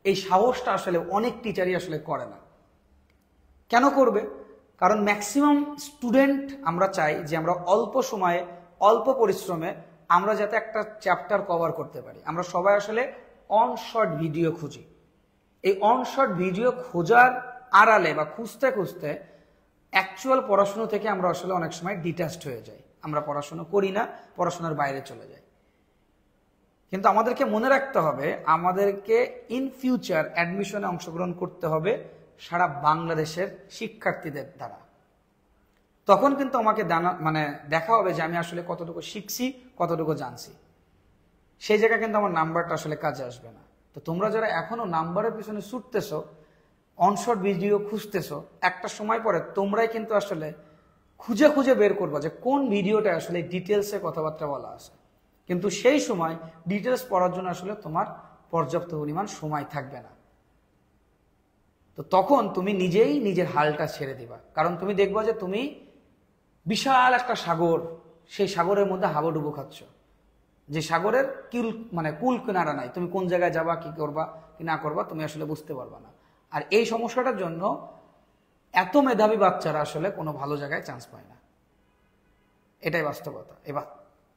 এই সাহসটা আসলে অনেক টিচারই আসলে করে না। কেন করবে? কারণ ম্যাক্সিমাম স্টুডেন্ট আমরা চাই যে আমরা অল্প সময়ে, অল্প পরিশ্রমে আমরা যাতে একটা চ্যাপ্টার কভার করতে পারি। আমরা সবাই আসলে অন শর্ট ভিডিও খুঁজি। এই অন শর্ট ভিডিও খোঁজার আড়ালে বা খুঁজতে খুঁজতে অ্যাকচুয়াল পড়াশোনা থেকে আমরা আসলে অনেক সময় ডিটাচড হয়ে যাই। আমরা পড়াশোনা করি না, পড়াশোনার বাইরে চলে যাই। কিন্তু আমাদেরকে মনে রাখতে হবে, আমাদেরকে ইন ফিউচার অ্যাডমিশনে অংশগ্রহণ করতে হবে সারা বাংলাদেশের শিক্ষার্থীদের দ্বারা। তখন কিন্তু আমাকে দেখা হবে যে আমি আসলে কতটুকু শিখছি, কতটুকু জানছি। সেই জায়গায় কিন্তু আমার নাম্বারটা আসলে কাজে আসবে না। তো তোমরা যারা এখনো নাম্বারের পিছনে ছুটতেছো, অনশর্ট ভিডিও খুঁজতেছো, একটা সময় পরে তোমরাই কিন্তু আসলে খুঁজে খুঁজে বের করবা যে কোন ভিডিওটা আসলে ডিটেলসে কথাবার্তা বলা আছে। কিন্তু সেই সময় ডিটেলস পড়ার জন্য আসলে তোমার পর্যাপ্ত পরিমাণ সময় থাকবে না। তো তখন তুমি নিজেই নিজের হালটা ছেড়ে দিবা। কারণ তুমি দেখবা যে তুমি বিশাল একটা সাগর, সেই সাগরের মধ্যে হাবুডুবু খাচ্ছ, যে সাগরের কুল কিনারা নাই। তুমি কোন জায়গায় যাবা, কি করবা কি না করবা তুমি আসলে বুঝতে পারবা না। আর এই সমস্যাটার জন্য এত মেধাবী বাচ্চারা আসলে কোনো ভালো জায়গায় চান্স পায় না। এটাই বাস্তবতা। এবার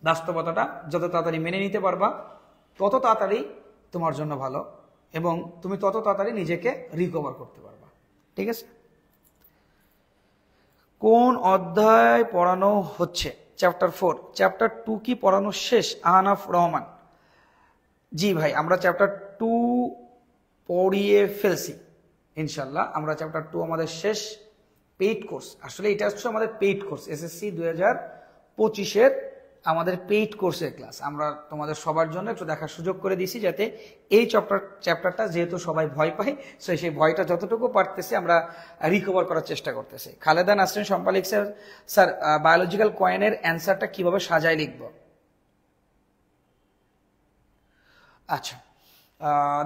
বাস্তবতাটা যত তাড়াতাড়ি মেনে নিতে পারবা তত তাড়াতাড়ি তোমার জন্য ভালো, এবং তুমি তত তাড়াতাড়ি নিজেকে রিকভার করতে পারবা। ঠিক আছে? কোন অধ্যায় পড়ানো হচ্ছে? চ্যাপ্টার 4। চ্যাপ্টার 2 কি পড়ানো শেষ? আহনাফ রহমান: জি ভাই, আমরা চ্যাপ্টার 2 পড়িয়ে ফেলছি ইনশাল্লাহ। আমরা চ্যাপ্টার 2 আমাদের শেষ। পেইড কোর্স, আসলে এটা হচ্ছে আমাদের পেইড কোর্স, এসএসসি 2025-এর আমাদের পেইড কোর্সের ক্লাস আমরা তোমাদের সবার জন্য একটু দেখার সুযোগ করে দিয়েছি, যাতে এই চ্যাপ্টারটা যেহেতু সবাই ভয় পায়, সো সেই ভয়টা যতটুকু পারতেছি আমরা রিকভার করার চেষ্টা করতেছি। খালেদা নাসরিন শম্পা লিখছে, স্যার বায়োলজিক্যাল কয়েনের অ্যান্সারটা কিভাবে সাজায় লিখব? আচ্ছা,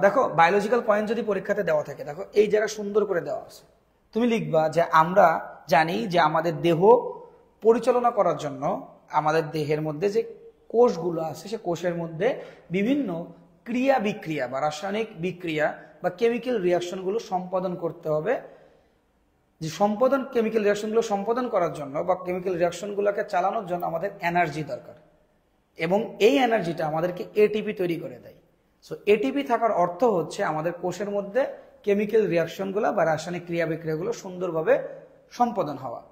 দেখো বায়োলজিক্যাল কয়েন যদি পরীক্ষাতে দেওয়া থাকে, দেখো এই জায়গা সুন্দর করে দেওয়া আছে, তুমি লিখবা যে আমরা জানি যে আমাদের দেহ পরিচালনা করার জন্য আমাদের দেহের মধ্যে যে কোষগুলো আছে সে কোষের মধ্যে বিভিন্ন ক্রিয়া বিক্রিয়া বা রাসায়নিক বিক্রিয়া বা কেমিক্যাল রিয়াকশনগুলো সম্পাদন করতে হবে। যে কেমিক্যাল রিয়াকশনগুলো সম্পাদন করার জন্য বা কেমিক্যাল রিয়াকশনগুলোকে চালানোর জন্য আমাদের এনার্জি দরকার, এবং এই এনার্জিটা আমাদেরকে এটিপি তৈরি করে দেয়। সো এটিপি থাকার অর্থ হচ্ছে আমাদের কোষের মধ্যে কেমিক্যাল রিয়াকশনগুলো বা রাসায়নিক ক্রিয়া বিক্রিয়াগুলো সুন্দরভাবে সম্পাদন হওয়া।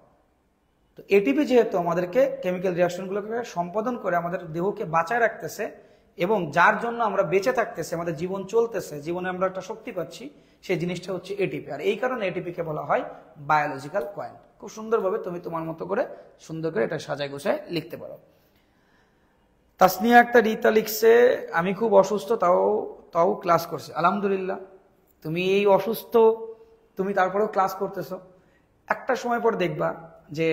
তো এটিপি যেহেতু আমাদেরকে কেমিক্যাল রিয়াকশনগুলোকে সম্পাদন করে আমাদের দেহকে বাঁচায় রাখতেছে, এবং যার জন্য আমরা বেঁচে থাকতেছি, আমাদের জীবন চলতেছে, জীবনে আমরা একটা শক্তি পাচ্ছি, সেই জিনিসটা হচ্ছে এটিপি। আর এই কারণে এটিপিকে বলা হয় বায়োলজিক্যাল কয়েন। খুব সুন্দরভাবে তুমি তোমার মতো করে সুন্দর করে এটা সাজায় গোছায় লিখতে পারো। তাসনিয়া আক্তার রিতা লিখছে, আমি খুব অসুস্থ তাও ক্লাস করছি। আলহামদুলিল্লাহ, তুমি এই অসুস্থ তুমি তারপরেও ক্লাস করতেছো। একটা সময় পর দেখবা যে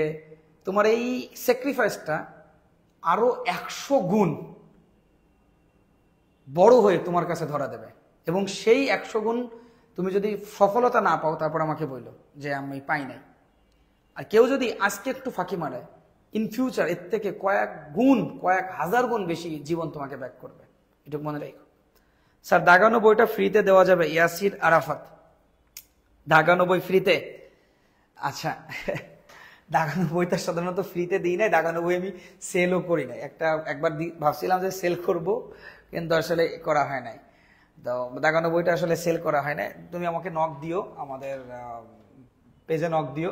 তোমার এই স্যাক্রিফাইসটা আরো 100 গুণ বড় হয়ে তোমার কাছে ধরা দেবে, এবং সেই 100 গুণ তুমি যদি সফলতা না পাও তারপর আমাকে বললো যে আমি পাই নাই। আর কেউ যদি আজকে একটু ফাঁকি মারে, ইন ফিউচার এর থেকে কয়েক হাজার গুণ বেশি জীবন তোমাকে ব্যাক করবে, এটুকু মনে রাখো। স্যার দাগানো বইটা ফ্রিতে দেওয়া যাবে? ইয়াসির আরাফাত, দাগানো বই ফ্রিতে? আচ্ছা, দাগানো বইটা সাধারণত ফ্রিতে দিই নাই, দাগানো বই আমি সেলও করি নাই। একবার ভাবছিলাম যে সেল করব, কিন্তু আসলে করা হয় নাই। তো দাগানো বইটা আসলে সেল করা হয় নাই। তুমি আমাকে নক দিও, আমাদের পেজে নক দিও,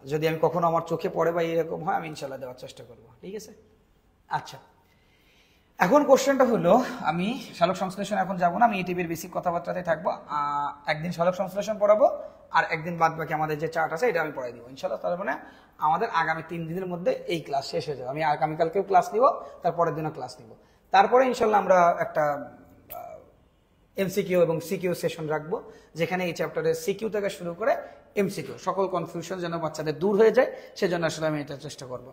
যদি আমি কখনো আমার চোখে পড়ে বা এরকম হয় আমি ইনশাল্লাহ দেওয়ার চেষ্টা করবো, ঠিক আছে? আচ্ছা, এখন কোশ্চেনটা হলো, আমি সালোক সংশ্লেষণ এখন যাবো না, আমি এটিপির বেসিক কথাবার্তাতে থাকবো। একদিন সালোক সংশ্লেষণ পড়াবো, আর একদিন বাদ বাকি আমাদের যে চার্ট আছে এটা আমি পড়াই দিব ইনশাল্লাহ। তার মানে আমাদের আগামী 3 দিনের মধ্যে এই ক্লাস শেষ হয়ে যাবে। আমি আগামীকালকেও ক্লাস নিব, তারপরের দিনও ক্লাস নিব। তারপরে ইনশাল্লাহ আমরা একটা এমসিকিউ এবং সিকিউ সেশন রাখবো, যেখানে এই চ্যাপ্টারের সিকিউ থেকে শুরু করে এমসিকিউ সকল কনফিউশন যেন বাচ্চাদের দূর হয়ে যায়, সেজন্য আসলে আমি এটা চেষ্টা করব।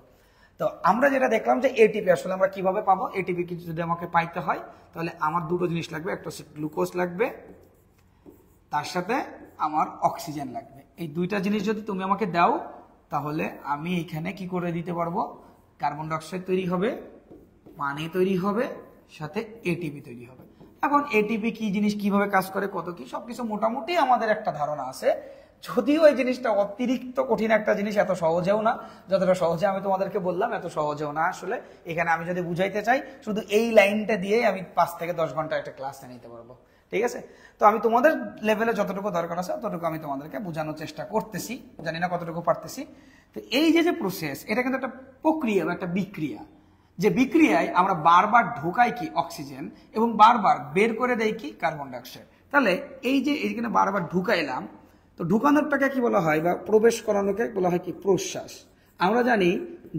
তো আমরা যেটা দেখলাম যে এটিপি আসলে আমরা কিভাবে পাবো, এটিপি যদি আমাকে পাইতে হয় তাহলে আমার দুটো জিনিস লাগবে, একটা হচ্ছে গ্লুকোজ লাগবে, তার সাথে আমার অক্সিজেন লাগবে। এই দুইটা জিনিস যদি তুমি আমাকে দাও তাহলে আমি এখানে কি করে দিতে পারবো, কার্বন ডাইঅক্সাইড তৈরি হবে, পানি তৈরি হবে, সাথে এটিপি তৈরি হবে। এখন এটিপি কি জিনিস, কিভাবে কাজ করে, কত কি, সবকিছু মোটামুটি আমাদের একটা ধারণা আছে। যদিও এই জিনিসটা অতিরিক্ত কঠিন একটা জিনিস, এত সহজেও না, যতটা সহজে আমি তোমাদেরকে বললাম এত সহজেও না আসলে। এখানে আমি যদি বুঝাইতে চাই শুধু এই লাইনটা দিয়ে আমি 5 থেকে 10 ঘন্টা একটা ক্লাস নিতে পারবো, ঠিক আছে? তো আমি তোমাদের লেভেলে যতটুকু দরকার আছে ততটুকু আমি তোমাদেরকে বোঝানোর চেষ্টা করতেছি, জানি না কতটুকু পারতেছি। তো এই যে প্রসেস, এটা কিন্তু একটা প্রক্রিয়া বা একটা বিক্রিয়া, যে বিক্রিয়ায় আমরা বারবার ঢোকাই কি অক্সিজেন এবং বারবার বের করে দেয় কি কার্বন ডাইঅক্সাইড। তাহলে এই যে এইখানে বারবার ঢুকাইলাম, তো ঢুকানোরটাকে কি বলা হয় বা প্রবেশ করানোকে বলা হয় কি প্রশ্বাস। আমরা জানি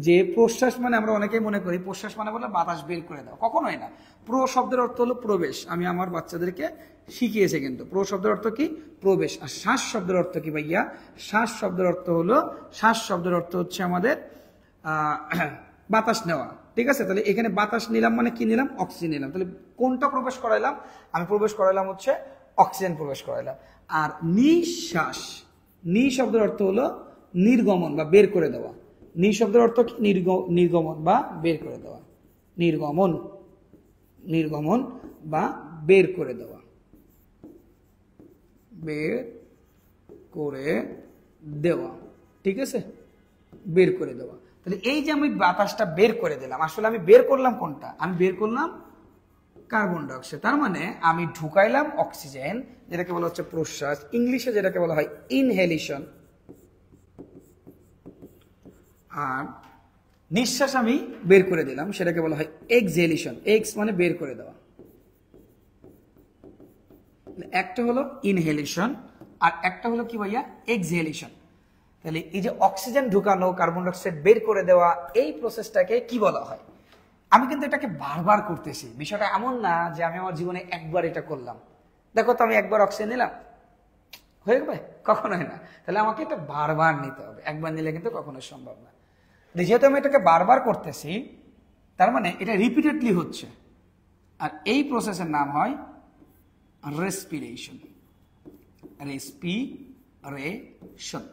যে প্রশ্বাস মানে, আমরা অনেকেই মনে করি প্রশ্বাস মানে বলে বাতাস বের করে দাও, কখনোই না। প্রো শব্দের অর্থ হলো প্রবেশ, আমি আমার বাচ্চাদেরকে শিখিয়েছি কিন্তু। প্রো শব্দের অর্থ কি প্রবেশ। আর শ্বাস শব্দের অর্থ কি ভাইয়া? শ্বাস শব্দের অর্থ হলো, শ্বাস শব্দের অর্থ হচ্ছে আমাদের বাতাস নেওয়া, ঠিক আছে? তাহলে এখানে বাতাস নিলাম মানে কি নিলাম, অক্সিজেন নিলাম। তাহলে কোনটা প্রবেশ করাইলাম? আমি প্রবেশ করাইলাম হচ্ছে অক্সিজেন প্রবেশ করাইলাম। আর নিঃশ্বাস, নি শব্দের অর্থ হলো নির্গমন বা বের করে দেওয়া। নি শব্দের অর্থ কি? নির্গমন বা বের করে দেওয়া। নির্গমন বা বের করে দেওয়া, বের করে দেওয়া, ঠিক আছে? বের করে দেওয়া। তাহলে এই যে আমি বাতাসটা বের করে দিলাম, আসলে আমি বের করলাম কোনটা? আমি বের করলাম কার্বন ডাইঅক্সাইড। তার মানে আমি ঢুকাইলাম অক্সিজেন, যেটাকে বলা হচ্ছে প্রশ্বাস, ইংলিশে যেটাকে বলা হয় ইনহেলিশন। আর নিঃশ্বাস আমি বের করে দিলাম, সেটাকে বলা হয় এক্সহেলিশন। এক্স মানে বের করে দেওয়া। একটা হলো ইনহেলিশন আর একটা হলো কি ভাইয়া? এক্সহেলিশন। তাহলে এই যে অক্সিজেন ঢুকানো, কার্বন ডাইঅক্সাইড বের করে দেওয়া, এই প্রসেসটাকে কি বলা হয়? আমি কিন্তু এটাকে বারবার করতেছি। বিষয়টা এমন না যে আমি আমার জীবনে একবার এটা করলাম। দেখো তো আমি একবার অক্সিজেন নিলাম, হয়ে যাবে? কখনোই না। তাহলে আমাকে এটা বারবার নিতে হবে, একবার নিলে কিন্তু কখনোই সম্ভব না। যেহেতু আমি এটাকে বারবার করতেছি, তার মানে এটা রিপিটেডলি হচ্ছে, আর এই প্রসেসের নাম হয় রেসপিরেশন। রেসপিরেশন।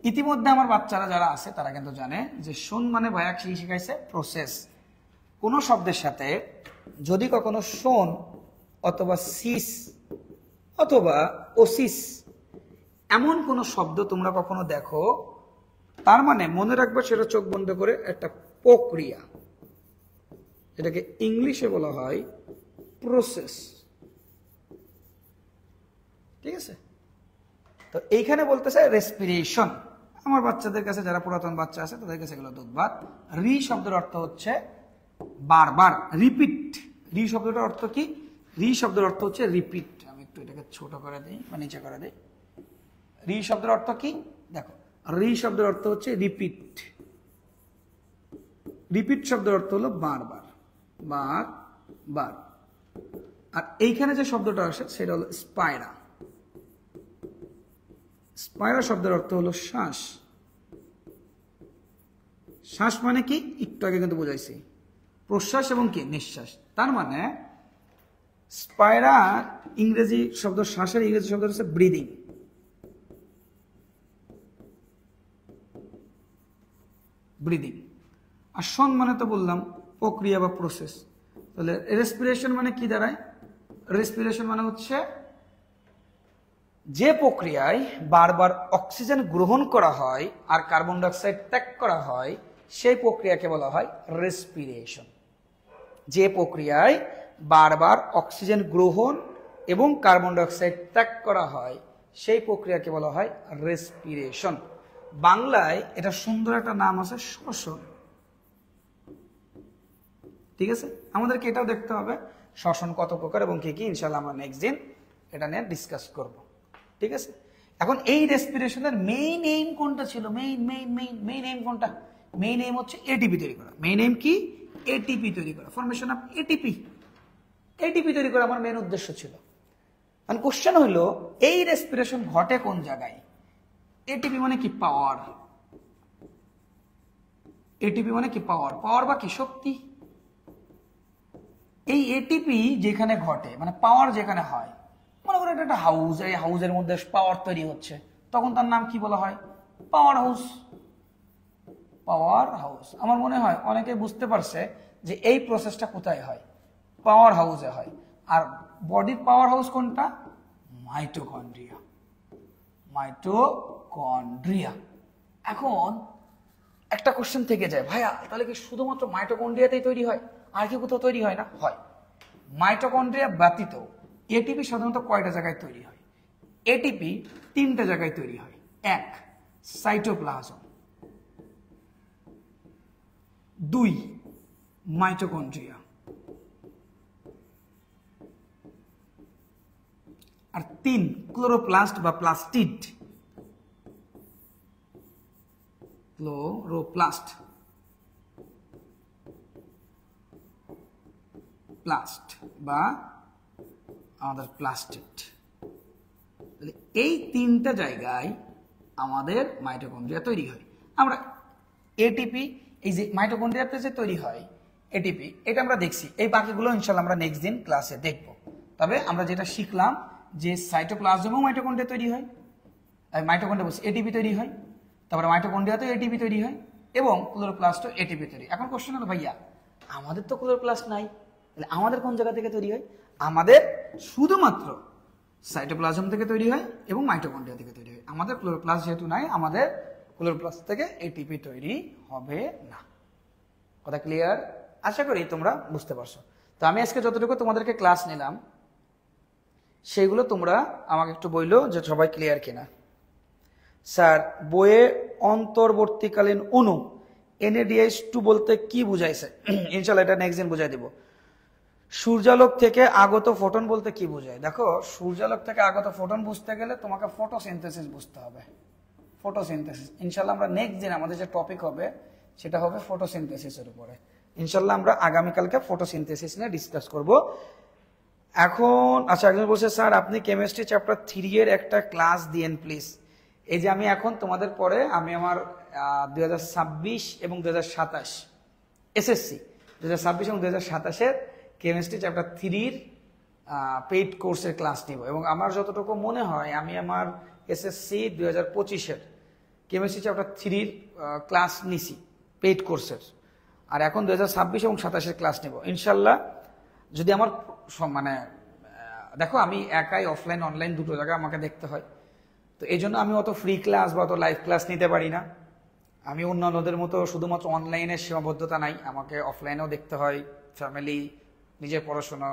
ইতিমধ্যে আমার বাচ্চারা যারা আছে তারা কিন্তু জানে যে শোন মানে ভাইয়া কি শিখাইছে? প্রসেস। কোন শব্দের সাথে যদি কখনো শোন অথবা সিস অথবা ওসিস এমন কোন শব্দ তোমরা কখনো দেখো, তার মানে মনে রাখবে সেটা চোখ বন্ধ করে একটা প্রক্রিয়া, এটাকে ইংলিশে বলা হয় প্রসেস। ঠিক আছে? তো এইখানে বলতেছে রেসপিরেশন। আমার বাচ্চাদের কাছে, যারা পুরাতন বাচ্চা আছে তাদের কাছে এগুলো দুধভাত। রি শব্দের অর্থ হচ্ছে বারবার, রিপিট। রি শব্দটার অর্থ কি? রি শব্দের অর্থ হচ্ছে রিপিট। আমি একটু এটাকে ছোট করে দিই বা নিচে করে দিই। রি শব্দের অর্থ কি? দেখো, রি শব্দের অর্থ হচ্ছে রিপিট। রিপিট শব্দের অর্থ হলো বারবার, বার। আর এইখানে যে শব্দটা আসে সেটা হলো স্পাইরা। স্পাইরা শব্দের অর্থ হলো শ্বাস। শ্বাস মানে কি? একটু আগে কিন্তু বুঝাইছি, প্রশ্বাস এবং কি নিঃশ্বাস। তার মানে স্পাইরা ইংরেজি শব্দ, শ্বাসের ইংরেজি শব্দ হচ্ছে ব্রিদিং। ব্রিদিং। আর শোন মানে তো বললাম প্রক্রিয়া বা প্রসেস। তাহলে রেসপিরেশন মানে কি দাঁড়ায়? রেসপিরেশন মানে হচ্ছে যে প্রক্রিয়ায় বারবার অক্সিজেন গ্রহণ করা হয় আর কার্বন ডাইঅক্সাইড ত্যাগ করা হয়, সেই প্রক্রিয়াকে বলা হয় রেসপিরেশন। যে প্রক্রিয়ায় বারবার অক্সিজেন গ্রহণ এবং কার্বন ডাইঅক্সাইড ত্যাগ করা হয়, সেই প্রক্রিয়াকে বলা হয় রেসপিরেশন। বাংলায় এটা সুন্দর একটা নাম আছে, শ্বসন। ঠিক আছে? আমাদেরকে এটাও দেখতে হবে শ্বসন কত প্রকার এবং কি কি। ইনশাআল্লাহ আমরা নেক্সট দিন এটা নিয়ে ডিসকাস করব। ঠিক আছে? এখন এই রেসপিরেশনের মেইন এইম কোনটা ছিল? মেইন এইম কোনটা? মেইন এইম হচ্ছে এটিপি তৈরি করা। মেইন এইম কি? এটিপি তৈরি করা, ফরমেশন অফ এটিপি। এটিপি তৈরি করা আমার মেইন উদ্দেশ্য ছিল। মানে কোশ্চেন হলো এই রেসপিরেশন ঘটে কোন জায়গায়? এটিপি মানে কি? পাওয়ার। এটিপি মানে কি? পাওয়ার। পাওয়ার বা কি? শক্তি। এই এটিপি যেখানে ঘটে, মানে পাওয়ার যেখানে হয়, মনে করেন একটা হাউস, এই হাউসের মধ্যে পাওয়ার তৈরি হচ্ছে, তখন তার নাম কি বলা হয়? Power house. Power house. আমার মনে হয় অনেকে বুঝতে পারছে যে এই প্রসেসটা কোথায় হয়? পাওয়ার হাউসে হয়। আর বডির পাওয়ার হাউস কোনটা? মাইটোকন্ড্রিয়া। মাইটোকন্ড্রিয়া। এখন একটা কোশ্চেন থেকে যায়, ভাইয়া তাহলে কি শুধুমাত্র মাইটোকন্ড্রিয়াতেই তৈরি হয়, আর কি কোথাও তৈরি হয় না? হয়। মাইটোকন্ড্রিয়া ব্যতীত এটিপি সাধারণত কয়টা জায়গায় তৈরি হয়? এটিপি 3টে জায়গায় তৈরি হয়। 1, সাইটোপ্লাজম। 2, মাইটোকন্ড্রিয়া। আর 3, ক্লোরোপ্লাস্ট বা প্লাস্টিড। ক্লোরোপ্লাস্ট, প্লাস্ট বা আমাদের প্লাস্টিড। এই 3টা জায়গায় আমাদের মাইটোকন্ড্রিয়া তৈরি হয়। আমরা এটিপি, এই যে মাইটোকন্ড্রিয়াতে যে তৈরি হয় এটিপি, এটা আমরা দেখছি। এই বাকিগুলো ইনশাআল্লাহ আমরা নেক্সট দিন ক্লাসে দেখব। তবে আমরা যেটা শিখলাম যে সাইটোপ্লাজমেও মাইটোকন্ড্রিয়া তৈরি হয়, মাইটোকন্ড্রিয়া বলছি এটিপি তৈরি হয়, তারপরে মাইটোকন্ড্রিয়াতেও এটিপি তৈরি হয় এবং ক্লোরোপ্লাস্টও এটিপি তৈরি। এখন কোশ্চেন হলো, ভাইয়া আমাদের তো ক্লোরোপ্লাস্ট নাই, তাহলে আমাদের কোন জায়গা থেকে তৈরি হয়? আমাদের শুধুমাত্র সাইটোপ্লাজম থেকে তৈরি হয় এবং মাইটোকন্ড্রিয়া থেকে তৈরি হয়। আমাদের ক্লোরোপ্লাস্ট যেহেতু নাই, আমাদের ক্লোরোপ্লাস্ট থেকে এটিপি তৈরি হবে না। কথা ক্লিয়ার? আশা করি তোমরা বুঝতে পারছো। তো আমি আজকে যতটুকু তোমাদেরকে ক্লাস নিলাম সেগুলো তোমরা আমাকে একটু বললো যে সবাই ক্লিয়ার কিনা। স্যার বইয়ে অন্তর্বর্তীকালীন অণু NADH2 বলতে কি বুঝাইছে? ইনশাআল্লাহ এটা নেক্সট দিন বুঝাই দিব। সূর্যালোক থেকে আগত ফোটন বলতে কি বোঝায়? দেখো, সূর্যালোক থেকে আগত ফোটন বুঝতে গেলে তোমাকে ফটোসিনথেসিস বুঝতে হবে। ফটোসিনথেসিস ইনশাআল্লাহ আমরা নেক্সট দিন আমাদের যে টপিক হবে সেটা হবে ফটোসিনথেসিসের উপরে। ইনশাল্লাহ আমরা আগামীকালকে ফটোসিনথেসিস নিয়ে ডিসকাস করব। এখন আচ্ছা, একজন বলছে স্যার আপনি কেমিস্ট্রি চ্যাপ্টার 3 এর একটা ক্লাস দিয়েন প্লিজ। এই যে আমি এখন তোমাদের পরে আমি আমার 2026 এবং 2027 এসএসসি 2026 এবং 2027-এর কেমিস্ট্রি চ্যাপ্টার 3-র পেইড কোর্সের ক্লাস নিব, এবং আমার যতটুকু মনে হয় আমি আমার এসএসসি 2025-এর কেমিস্ট্রি চ্যাপ্টার 3-র ক্লাস নিছি পেইড কোর্সের, আর এখন 2026 এবং 27-এর ক্লাস নেব ইনশাল্লাহ। যদি আমার মানে দেখো আমি একাই অফলাইন অনলাইন দুটো জায়গায় আমাকে দেখতে হয়, তো এই জন্য আমি অত ফ্রি ক্লাস বা অত লাইভ ক্লাস নিতে পারি না। আমি অন্যান্যদের মতো শুধুমাত্র অনলাইনের সীমাবদ্ধতা নাই, আমাকে অফলাইনেও দেখতে হয়, ফ্যামিলি, নিজের পড়াশোনা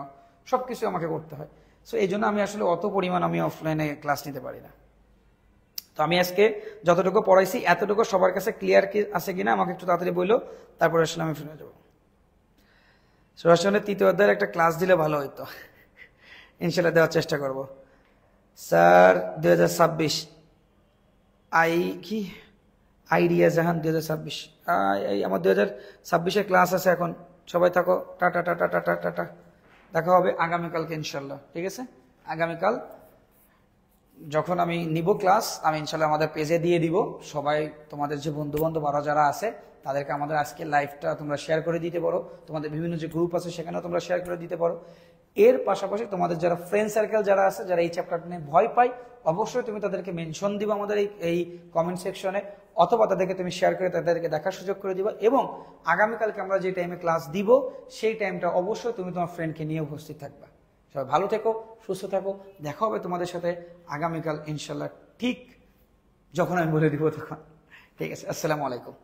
সব কিছু আমাকে করতে হয়। সো এই জন্য আমি আসলে অত পরিমাণ আমি অফলাইনে ক্লাস নিতে পারি না। তো আমি আজকে যতটুকু পড়াইছি এতটুকু সবার কাছে ক্লিয়ার আছে কিনা আমাকে একটু তাড়াতাড়ি বললো, তারপরে আসলে আমি ফিরে যাবো। সুরাসনের 3য় অধ্যায়ের একটা ক্লাস দিলে ভালো হইতো, ইনশাল্লাহ দেওয়ার চেষ্টা করব। স্যার 2026 আইডিয়া জাহান 2026 আমার 2026-এর ক্লাস আছে এখন। সবাই থাকো, টাটা টাটা টাটা টাটা। দেখা হবে আগামীকালকে ইনশাল্লাহ, ঠিক আছে? আগামীকাল যখন আমি নিব ক্লাস আমি ইনশাল্লাহ আমাদের পেজে দিয়ে দিব। সবাই তোমাদের যে বন্ধু বান্ধব আরো যারা আছে তাদেরকে আমাদের আজকে লাইভটা তোমরা শেয়ার করে দিতে পারো, তোমাদের বিভিন্ন যে গ্রুপ আছে সেখানেও তোমরা শেয়ার করে দিতে পারো। এর পাশাপাশি তোমাদের যারা ফ্রেন্ড সার্কেল যারা আছে, যারা এই চ্যাপ্টারটা নিয়ে ভয় পায়, অবশ্যই তুমি তাদেরকে মেনশন দিবা আমাদের এই কমেন্ট সেকশনে, অথবা তাদেরকে তুমি শেয়ার করে তাদেরকে দেখার সুযোগ করে দিবা। এবং আগামীকালকে আমরা যে টাইমে ক্লাস দিব সেই টাইমটা অবশ্যই তুমি তোমার ফ্রেন্ডকে নিয়ে উপস্থিত থাকবা। সবাই ভালো থেকো, সুস্থ থাকো, দেখা হবে তোমাদের সাথে আগামীকাল ইনশাল্লাহ, ঠিক যখন আমি বলে দিব তখন। ঠিক আছে, আসসালামু আলাইকুম।